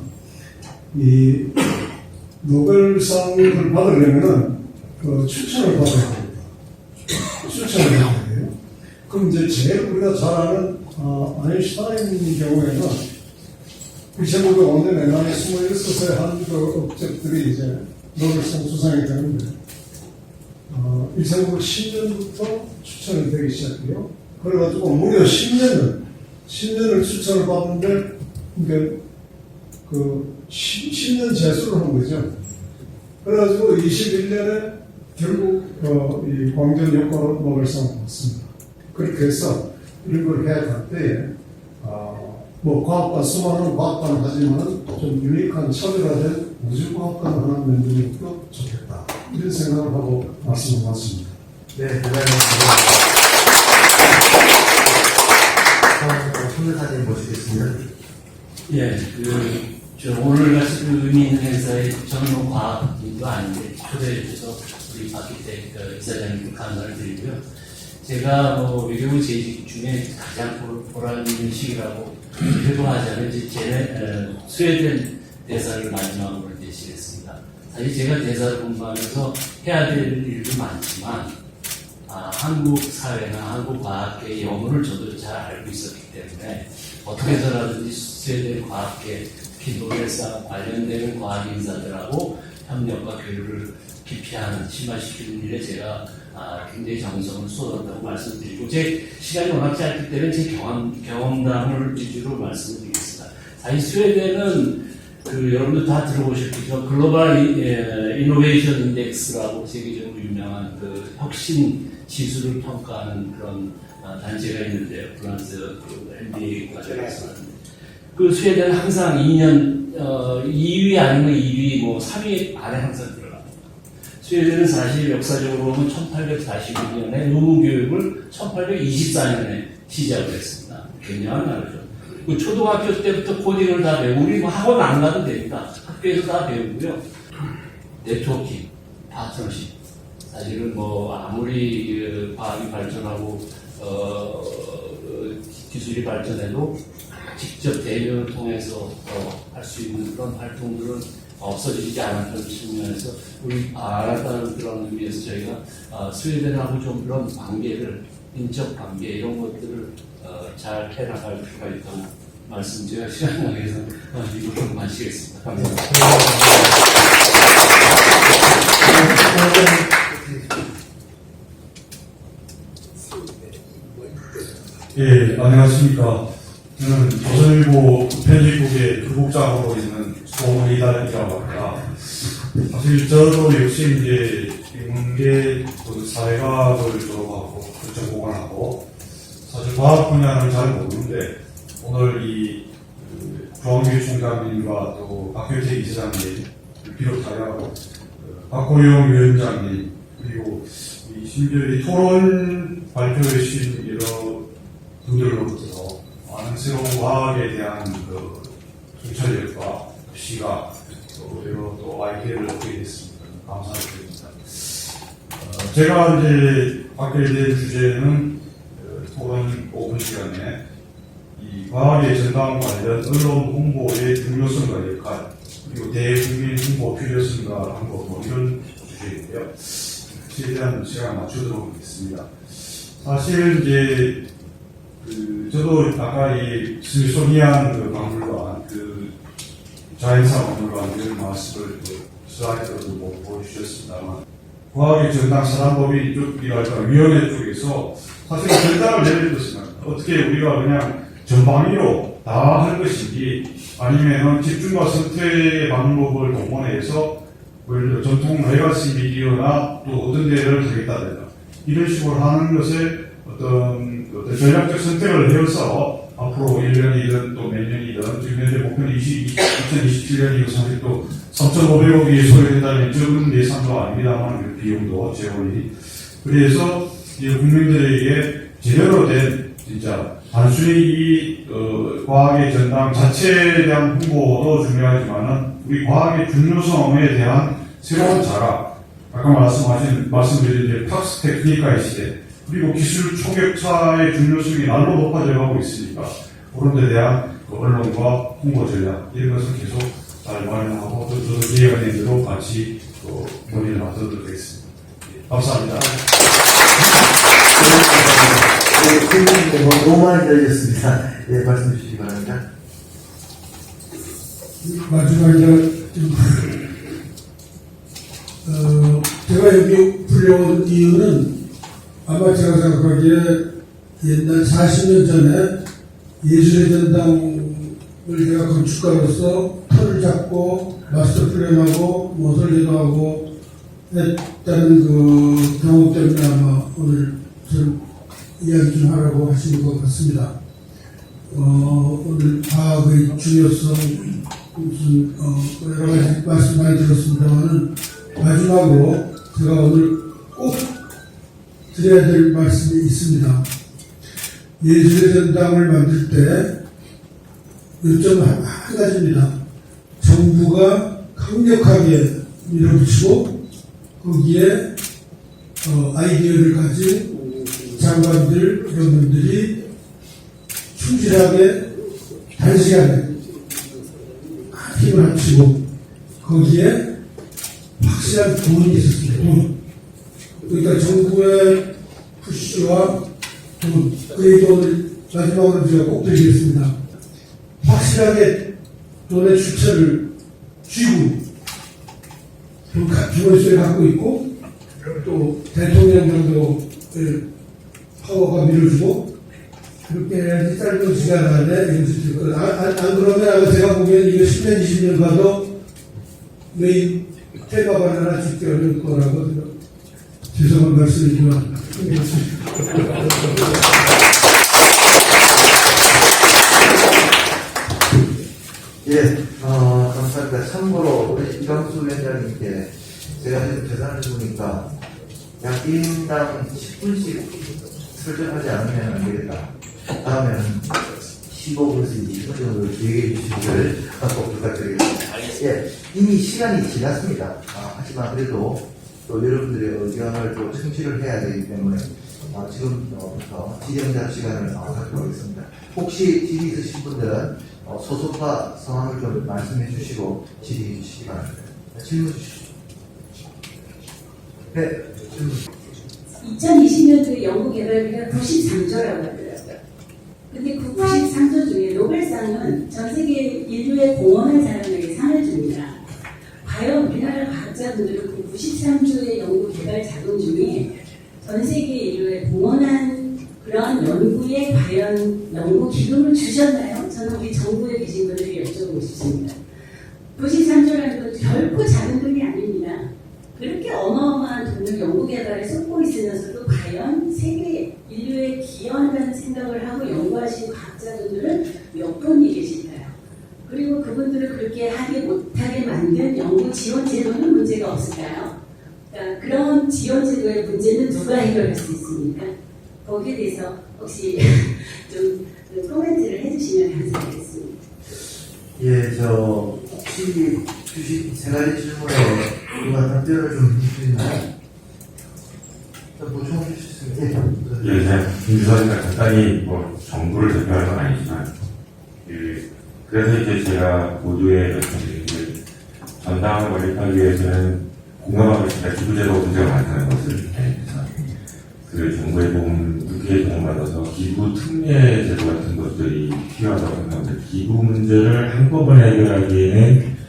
이 노벨상을 받으려면은 추천을 받아야 됩니다. 추천을 받아야 돼요. 그럼 이제 제일 우리가 잘 아는 아인슈타인 경우에는 1905년 내년에 26세 한 그 업적들이 이제 노벨상 수상이 되는데 1910년부터 추천이 되기 시작해요. 그래가지고 무려 10년을 추천을 받는데 이게 그 10년 재수를 한 거죠. 그래가지고 21년에 결국 이 광전 효과로 노벨상을 받습니다. 그렇게 해서 이런 걸 해야 할 때에 뭐 과학관 수많은 과학관을 하지만 좀 유니크한 차별화된 우주과학관을 하나 만드는 것도 좋겠다. 이런 생각을 하고 말씀을 드렸습니다. 네, 대단히 손들 사진 모시겠습니다. 예, 저 오늘 같이 의미 있는 행사에 저는 뭐 과학인도 아닌데 초대해 주셔서 우리 박기택 이사장님께 감사를 드리고요. 제가 외교부 재직 중에 가장 보람 있는 시기라고 회고하자면 이제 스웨덴 대사를 마지막으로 제시했습니다. 사실 제가 대사를 공부하면서 해야 될 일도 많지만 한국 사회나 한국 과학계의 영혼을 저도 잘 알고 있었기 때문에 어떻게 해서라든지 스웨덴 과학계, 특히 노벨상 관련되는 과학 인사들하고 협력과 교류를 기피하는, 심화시키는 일에 제가 굉장히 정성을 쏟았다고 말씀드리고, 제 시간이 워낙 짧기 때문에 제 경험담을 위주로 말씀을 드리겠습니다. 사실 스웨덴은 여러분들 다 들어보셨겠죠. 글로벌 이노베이션 인덱스라고 세계적으로 유명한 혁신 지수를 평가하는 그런 단체가 있는데요. 프랑스 MBA 과정에서. 스웨덴은 항상 2년 2위 아니면 2위, 3위 안에 항상 들어갑니다. 스웨덴은 사실 역사적으로 보면 1842년에 의무교육을 1824년에 시작을 했습니다. 굉장한 나라죠. 초등학교 때부터 코딩을 다 배우고, 우리 학원 안 가도 됩니다. 학교에서 다 배우고요. 네트워킹, 파트너십. 사실은 아무리 과학이 발전하고 기술이 발전해도 직접 대면을 통해서 할 수 있는 그런 활동들은 없어지지 않았던 측면에서 우리 알았다는 그런 의미에서 저희가 스웨덴하고 좀 그런 관계를, 인적 관계 이런 것들을 잘 해나갈 필요가 있다고 말씀드려 시간이 나게해서 이거 좀 마치겠습니다. 감사합니다. 예, 안녕하십니까. 저는 조선일보 편집국의 부국장으로 있는 송의단이라고 합니다. 사실 저도 역시 이제 인문계 사회과학을 졸업하고 전공을 하고 사실 과학 분야는 잘 모르는데 오늘 이 조항규 총장님과 또 박효택 이사장님 비롯하여 박호영 위원장님 그리고 심지어 이 토론 발표해 주신 여러 분들로부터 많은 새로운 과학에 대한 통찰력과 시각 또 여러 또 아이디어를 얻게 됐습니다. 감사드립니다. 제가 이제 받게 된 주제는 토론 5분 시간에 이 과학의 전당 관련 언론 홍보의 중요성과 역할 그리고 대국민 홍보 필요성과 한거 이런 주제인데요. 최대한 시간 맞추도록 하겠습니다. 사실 이제 저도 아까 이 스미소니안 박물관 자연사 박물관 이런 말씀을 슬라이드로도 보여주셨습니다만 과학의 전당 사단법인 쪽이랄까 위원회 쪽에서 사실 결단을 내릴 것은 어떻게 우리가 그냥 전방위로 다 할 것인지 아니면 집중과 선택의 방법을 동원해서 예를 들어 전통 레가시 미디어나 또 어떤 데를 하겠다든가 이런 식으로 하는 것에 어떤 전략적 선택을 해서 앞으로 1년이든 또 몇 년이든 지금 현재 목표는 2027년이고 사실 또 3,500억이 소요된다면 적은 예산도 아닙니다만 비용도 재원이 그래서 이 국민들에게 제대로 된 진짜 단순히 이 과학의 전당 자체에 대한 홍보도 중요하지만은 우리 과학의 중요성에 대한 새로운 자각, 아까 말씀드린 팍스 테크니카의 시대, 그리고 기술 초격차의 중요성이 날로 높아져 가고 있으니까 그런 데 대한 언론과 홍보 전략 이런 것을 계속 잘 마련하고 저도 기획원님들도 같이 논의를 맡도록 하겠습니다. 감사합니다. 너무 많이 들렸습니다. 예, 말씀 주시기 바랍니다. 마지막에 제가 여기 불려온 이유는 아마 제가 생각하기에 옛날 40년 전에 예술의 전당을 제가 건축가로서 틀을 잡고 마스터 플랜하고 모설리도 하고 했다는 그 경험 때문에 아마 오늘 좀 이야기 좀 하라고 하시는 것 같습니다. 오늘 과학의 중요성 무슨 여러 가지 말씀 많이 들었습니다만은 마지막으로 제가 오늘 꼭 드려야 될 말씀이 있습니다. 예술의 전당을 만들 때 요점은 한 가지입니다. 정부가 강력하게 밀어붙이고 거기에 아이디어를 가진 장관들 이런 분들이 충실하게 단시간에 힘을 합치고 거기에 확실한 돈이 있었습니다. 돈. 그러니까 정부의 푸시와 돈. 그 얘기 오늘 마지막으로 제가 꼭 드리겠습니다. 확실하게 돈의 출처를 쥐고 주머니에 갖고 있고 또 대통령 정도의 파워가 밀어주고 그렇게 해야지 짧은 시간 안에 이것을 될 거다. 안 그러면 제가 보기엔 이거 10년, 20년 가도 메인 테마가 하나 짓기 어려울 거라고 죄송한 말씀이지만 예, 감사합니다. 참고로 우리 이광수 위원장님께 제가 지금 계산을 해보니까 약 1인당 10분씩 설정하지 않으면 안 되겠다. 다음에는 15분에서 20분 정도 기획해 주시기를 꼭 부탁드리겠습니다. 예, 이미 시간이 지났습니다. 하지만 그래도 또 여러분들의 의견을 또 청취를 해야 되기 때문에 지금부터 질의응답 시간을 갖도록 하겠습니다. 혹시 질의 있으신 분들은 소속과 성함을 좀 말씀해 주시고 질의해 주시기 바랍니다. 질문 주시죠. 네, 질문. 2020년도에 연구개발비가 93조라고 하더라고요. 근데 그 93조 중에 노벨상은 전 세계 인류에 공헌한 사람에게 상을 줍니다. 과연 우리나라 과학자분들은 그 93조의 연구개발 자금 중에 전 세계 인류에 공헌한 그런 연구에 과연 연구 기금을 주셨나요? 저는 우리 정부에 계신 분들에게 여쭤보고 싶습니다. 93조라는 것도 결코 작은 돈이 아닙니다. 그렇게 어마어마한 돈을 연구개발에 쏟고 있으면서도 과연 세계 인류에 기여한다는 생각을 하고 연구하신 과학자분들은 몇 분이 계실까요? 그리고 그분들을 그렇게 하게 못하게 만든 연구 지원 제도는 문제가 없을까요? 그러니까 그런 지원 제도의 문제는 누가 해결할 수 있습니까? 거기에 대해서 혹시 좀 코멘트를 해주시면 감사하겠습니다. 예, 혹시 주식 세 가지 질문에 누가 답변을 좀 해주시나요? 보충해 주실 수 있나요? 예, 제가 김주선이가 간단히 정부를 대표하는 건 아니지만, 그래서 이제 제가 모두의 말씀드린 전당을 건립하기 위해서는 공감하고 있습니다. 기부제도 문제가 많다는 것을 그 정부의 도움, 국회의 도움을 받아서 기부 특례 제도 같은 것들이 필요하다고 생각합니다. 기부 문제를 한꺼번에 해결하기에는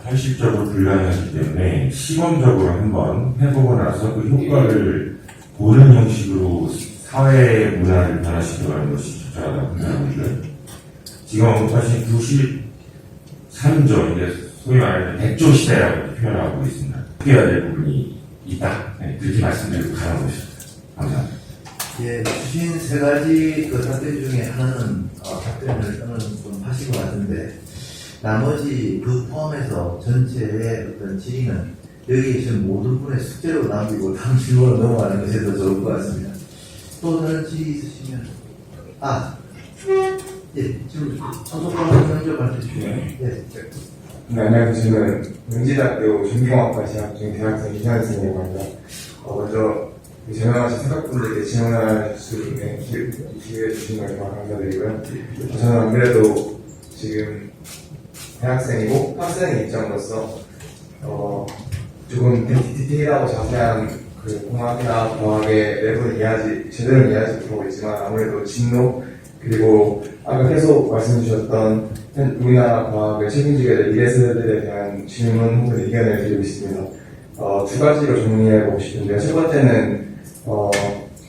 현실적으로 불가능하기 때문에 시범적으로 한번 해보고 나서 그 효과를 보는 형식으로 사회 문화를 변화시켜가는 것이 적절하다고 생각합니다. 지금 언급하신 93조, 이제 소위 말하는 100조 시대라고 표현하고 있습니다. 해야 될 부분이 있다. 네, 그렇게 말씀드리고 가는 것입니다. 감사합니다. 예, 주신 세 가지 그 답변 중에 하나는 답변을 좀 하신 것 같은데 나머지 그 포함해서 전체의 어떤 질의는 여기 계신 모든 분의 숙제로 남기고 다음 질문으로 넘어가는 것이 더 좋을 것 같습니다. 또 다른 질의 있으시면 지금 소속과학 면접 받으시고요. 예. 네, 안녕하세요. 저는 명지대학교 전기공학과 재학 중 대학생 이상현생이라고 합니다. 먼저 전화하신 생각분들께 지원할 수 있는 기회 주신 걸 정말 감사드리고요. 저는 안 그래도 지금 대학생이고 학생의 입장으로서 조금 디테일하고 자세한 그 공학이나 과학의 내부는 제대로 이해하지 못하고 있지만 아무래도 진로 그리고 아까 계속 말씀 주셨던 우리나라 과학을 책임지게 될 미래 세대들에 대한 질문 혹은 의견을 드리고 있습니다. 두 가지로 정리해보고 싶은데요. 첫 번째는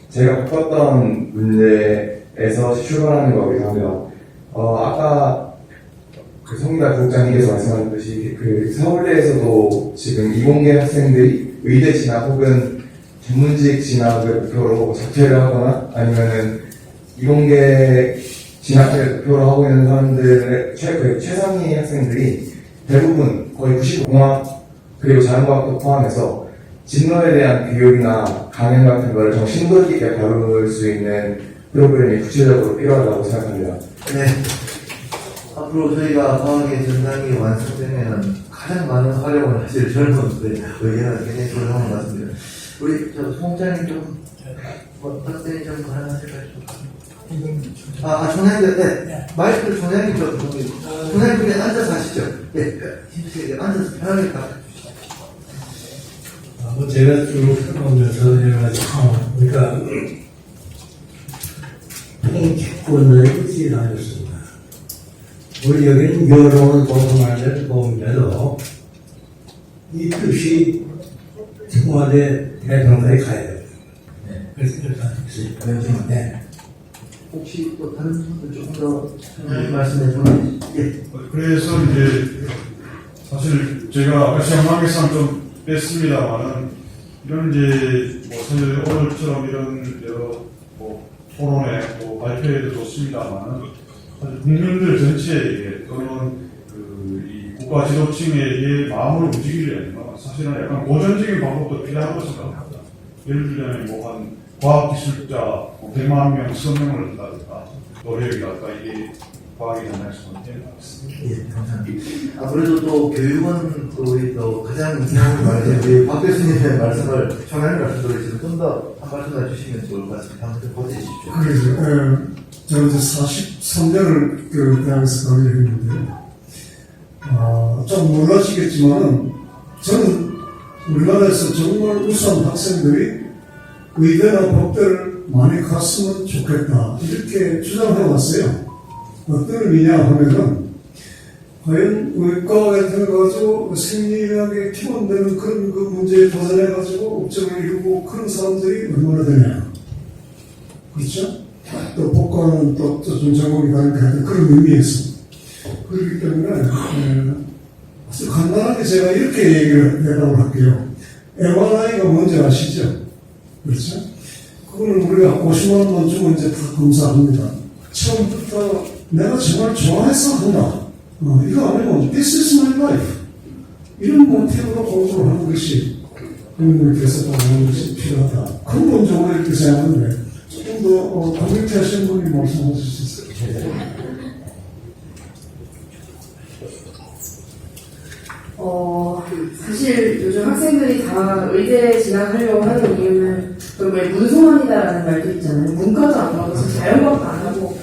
제가 겪었던 문제에서 출발하는 거기도 합니다. 아까 그 성미다 부국장님께서 말씀하셨듯이 그 서울대에서도 지금 이공계 학생들이 의대 진학 혹은 전문직 진학을 목표로 자퇴를 하거나 아니면은 이공계 진학을 목표로 하고 있는 사람들의 최상위 학생들이 대부분 거의 95공학 그리고 자연과학도 포함해서 진로에 대한 교육이나 강연 같은 거를 좀 심도 깊게 다룰 수 있는 프로그램이 구체적으로 필요하다고 생각합니다. 네. 앞으로 저희가 과학의 전당이 완성되면 가장 많은 활용을 하실 젊은들의 의견을 굉장히 조정한 것 같습니다. 우리 송장님 좀 어떤 점 하나 하실까요? 총장님, 네. 마이크를 총장님 좀, 총장님 그냥 앉아서 하시죠. 네. 힘드시게 앉아서 편하게 가. 제가 쭉 해보면서 여러 가지 그러니까 통치권을 일찍 다녔습니다. 우리 여기는 여론을 보통하는 보면서 이 뜻이 청와대 대통령에 가야 돼요. 그래서 그렇게 하겠습니다. 네. 혹시 또 다른 분들 조금 더 말씀해 주면 그래서 이제 사실 제가 아까 시험하기상 좀 뺐습니다만은 이런 이제 뭐 사실 오늘처럼 이런 여러 뭐 토론회 뭐 발표회도 좋습니다만은 사실 국민들 전체에게 또는 이 국가 지도층에게 마음을 움직이려면 사실은 약간 고전적인 방법도 필요한 것을 생각합니다. 예를 들면 뭐한 과학기술자 100만 명 서명을 한다든가 노력이랄까 이게 과학이 장난에서 문제인 것 같습니다. 예, 감사합니다. 아무래도 또 교육은 또 가장 중요한 말이에요. 박 교수님의 말씀을 청하는 말씀도 있지만 좀 더 한 말씀 더 주시면 좋을 것 같습니다. 한번 보내주십시오. 그래서 저는 이제 43년을 그 대학에서 강의를 했는데요. 좀 놀라시겠지만은 저는 우리나라에서 정말 우수한 학생들이 의대나 법대를 많이 갔으면 좋겠다 이렇게 주장해 왔어요. 어떤 의미냐 하면은 과연 의과학에 들어가지고 생리학에 기본되는 그런 그 문제에 도전해가지고 업적을 이루고 그런 사람들이 얼마나 되냐. 그렇죠? 또 복과는 또 전공이 다니까 하여튼 그런 의미에서. 그렇기 때문에 아주 간단하게 제가 이렇게 얘기를 대답을 할게요. MRI가 뭔지 아시죠? 그렇죠? 그거는 우리가 50만 원 주고 이제 다 검사합니다. 처음부터 내가 정말 좋아해서 한다. 이거 아니면 This is my life. 이런 모티브로 공부를 하는 것이 국민들께서 하는 것이 필요하다. 근본적으로 이렇게 생각하는데 조금 더 커뮤니티 하시는 분이 말씀하실 수 있어요. 사실 요즘 학생들이 다 의대 진학하려고 하는 이유는 왜 문소원이다라는 말도 있잖아요. 문과도 안 가고 자연과학도 안 하고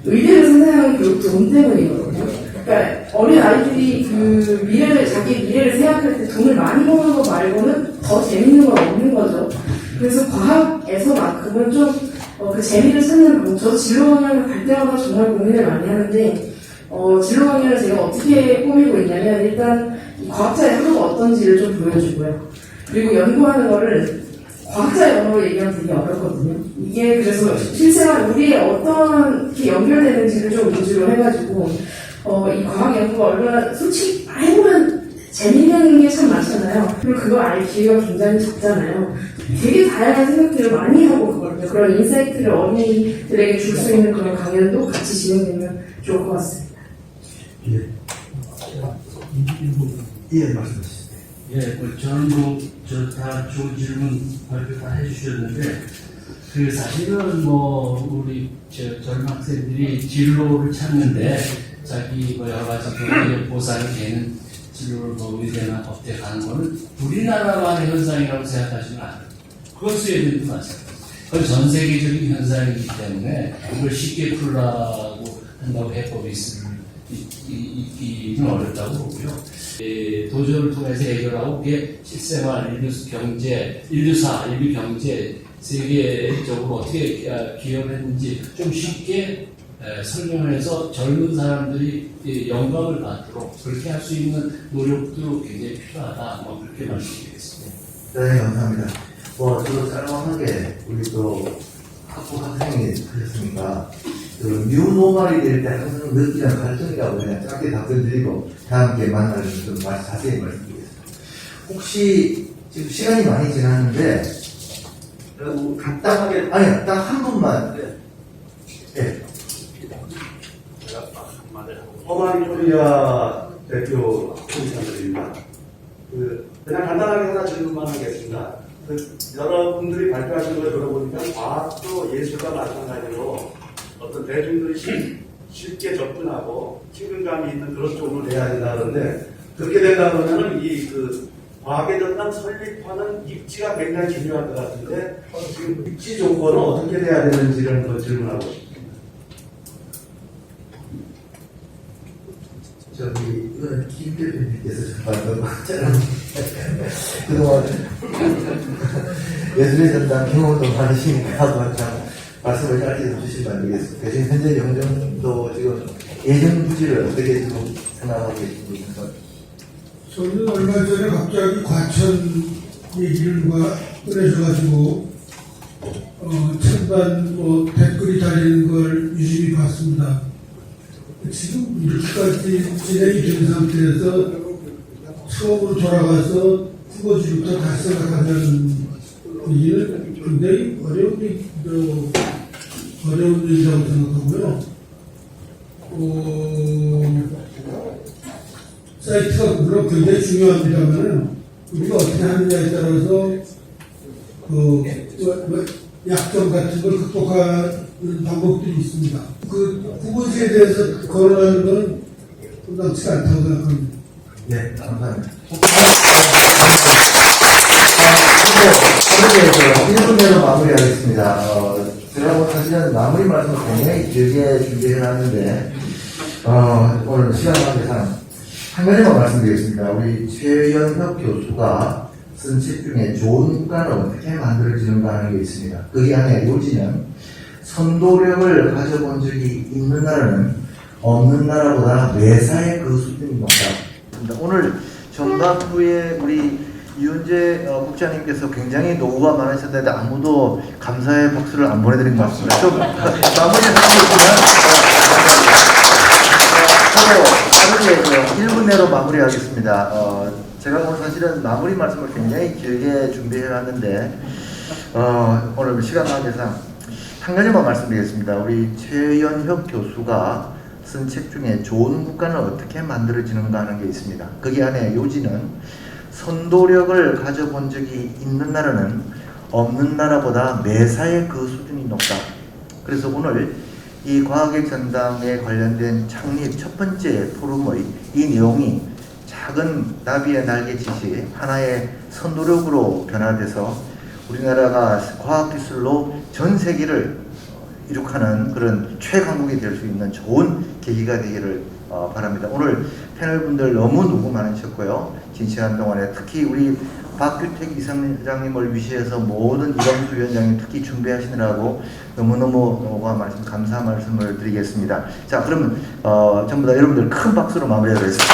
의대를 선택하는 교육 돈 때문이거든요. 그러니까 어린 아이들이 자기 미래를 생각할 때 돈을 많이 버는 거 말고는 더 재밌는 건 없는 거죠. 그래서 과학에서만큼은 좀 그 재미를 찾는 방법. 저도 진로 강연을 갈 때마다 정말 고민을 많이 하는데 진로 강연을 제가 어떻게 꾸미고 있냐면 일단 이 과학자의 하루가 어떤지를 좀 보여주고요. 그리고 연구하는 거를 과학자의 언어로 얘기하면 되게 어렵거든요. 이게 그래서 실생활 우리의 어떻게 연결되는지를 좀 위주로 해가지고 이 과학 연구가 얼마나 솔직히 해보면 재밌는 게 참 많잖아요. 그리고 그걸 알 기회가 굉장히 적잖아요. 되게 다양한 생각들을 많이 하고 그거든요. 그런 인사이트를 어린이들에게 줄 수 있는 그런 강연도 같이 진행되면 좋을 것 같습니다. 예, 말씀하시죠. 저는 다 좋은 질문 발표 다 해주셨는데, 사실은 우리 젊은 학생들이 진로를 찾는데, 자기 여러 가지 경제적 보상이 되는 진로를 의대나 법대 가는 거는 우리나라만의 현상이라고 생각하시면 안 돼요. 그건 스웨덴도 마찬가지예요. 그건 전 세계적인 현상이기 때문에 이걸 쉽게 풀라고 한다고 해법이 있기는 어렵다고 보고요. 도전을 통해서 해결하고 그게 실생활, 인류 경제, 세계적으로 어떻게 기여를 했는지 좀 쉽게 설명해서 젊은 사람들이 영감을 받도록 그렇게 할 수 있는 노력도 굉장히 필요하다. 그렇게 말씀드리겠습니다. 네, 감사합니다. 저도 짤막하게 우리 또 학생이 하셨으니까 뉴노멀이 될 때 항상 느끼는 갈등이라고 그냥 짧게 답변드리고 다음 기회에 만나면 좀 자세히 말씀드리겠습니다. 혹시 지금 시간이 많이 지났는데 간단하게 딱 한 분만 허마리 코리아 대표 총장입니다. 그냥 간단하게 하나 질문만 하겠습니다. 여러분들이 발표하신 걸 들어보니까 과학도 예술과 마찬가지로 어떤 대중들이 쉽게 접근하고 친근감이 있는 그런 쪽으로 돼야 된다는데, 그렇게 된다 그러면은 과학의 전당 설립하는 입지가 굉장히 중요할 것 같은데, 지금 입지 조건은 어떻게 돼야 되는지를 더 질문하고 싶습니다. 이거는 김 대표님께서 잠깐 그동안 예술의 전당 경험도 많으시니까 말씀을 짧게 주시면 안 되겠습니다. 대신 현재 영정도 지금 예정 부지를 어떻게 지금 생각하고 계십니까? 저는 얼마 전에 갑자기 과천 얘기를 꺼내셔가지고 찬반 댓글이 달리는 걸 유심히 봤습니다. 지금 이렇게까지 진행이 된 상태에서 처음으로 돌아가서 후보지부터 다시 생각하자는 얘기는 굉장히 어려운 일이라고 생각하고요. 사이트가 물론 굉장히 중요합니다만 우리가 어떻게 하느냐에 따라서 약점 같은 걸 극복하는 방법들이 있습니다. 후보지에 대해서 거론하는 건 부담치가 않다고 생각합니다. 네, 감사합니다. 1분 내로 마무리하겠습니다. 제가 사실은 마무리 말씀을 굉장히 길게 준비해놨는데, 오늘 시간 관계상 한 가지만 말씀드리겠습니다. 우리 최연혁 교수가 쓴 책 중에 좋은 국가는 어떻게 만들어지는가 하는 게 있습니다. 거기 안에 요지는 선도력을 가져본 적이 있는 나라는 없는 나라보다 매사에 그 수준이 높다. 오늘 정답 후에 우리 이윤재 국장님께서 굉장히 노고가 많으셨는데 아무도 감사의 박수를 안 보내드린 것 같습니다. 좀 마무리를 하겠지만, 1분 내로 마무리하겠습니다. 제가 오늘 사실은 마무리 말씀을 굉장히 길게 준비해왔는데, 오늘 시간 관계상 한 가지만 말씀드리겠습니다. 우리 최연혁 교수가 쓴 책 중에 좋은 국가는 어떻게 만들어지는가 하는 게 있습니다. 거기 안에 요지는 선도력을 가져본 적이 있는 나라는 없는 나라보다 매사에 그 수준이 높다. 그래서 오늘 이 과학의 전당에 관련된 창립 첫 번째 포럼의 이 내용이 작은 나비의 날개짓이 하나의 선도력으로 변화돼서 우리나라가 과학기술로 전 세계를 이룩하는 그런 최강국이 될 수 있는 좋은 계기가 되기를 바랍니다. 오늘 패널분들 너무 수고 많으셨고요. 긴 시간 동안에 특히 우리 박규택 이사장님을 위시해서 모든 이광수 위원장님 특히 준비하시느라고 너무너무 감사한 말씀을 드리겠습니다. 자, 그러면 전부 다 여러분들 큰 박수로 마무리하도록 하겠습니다.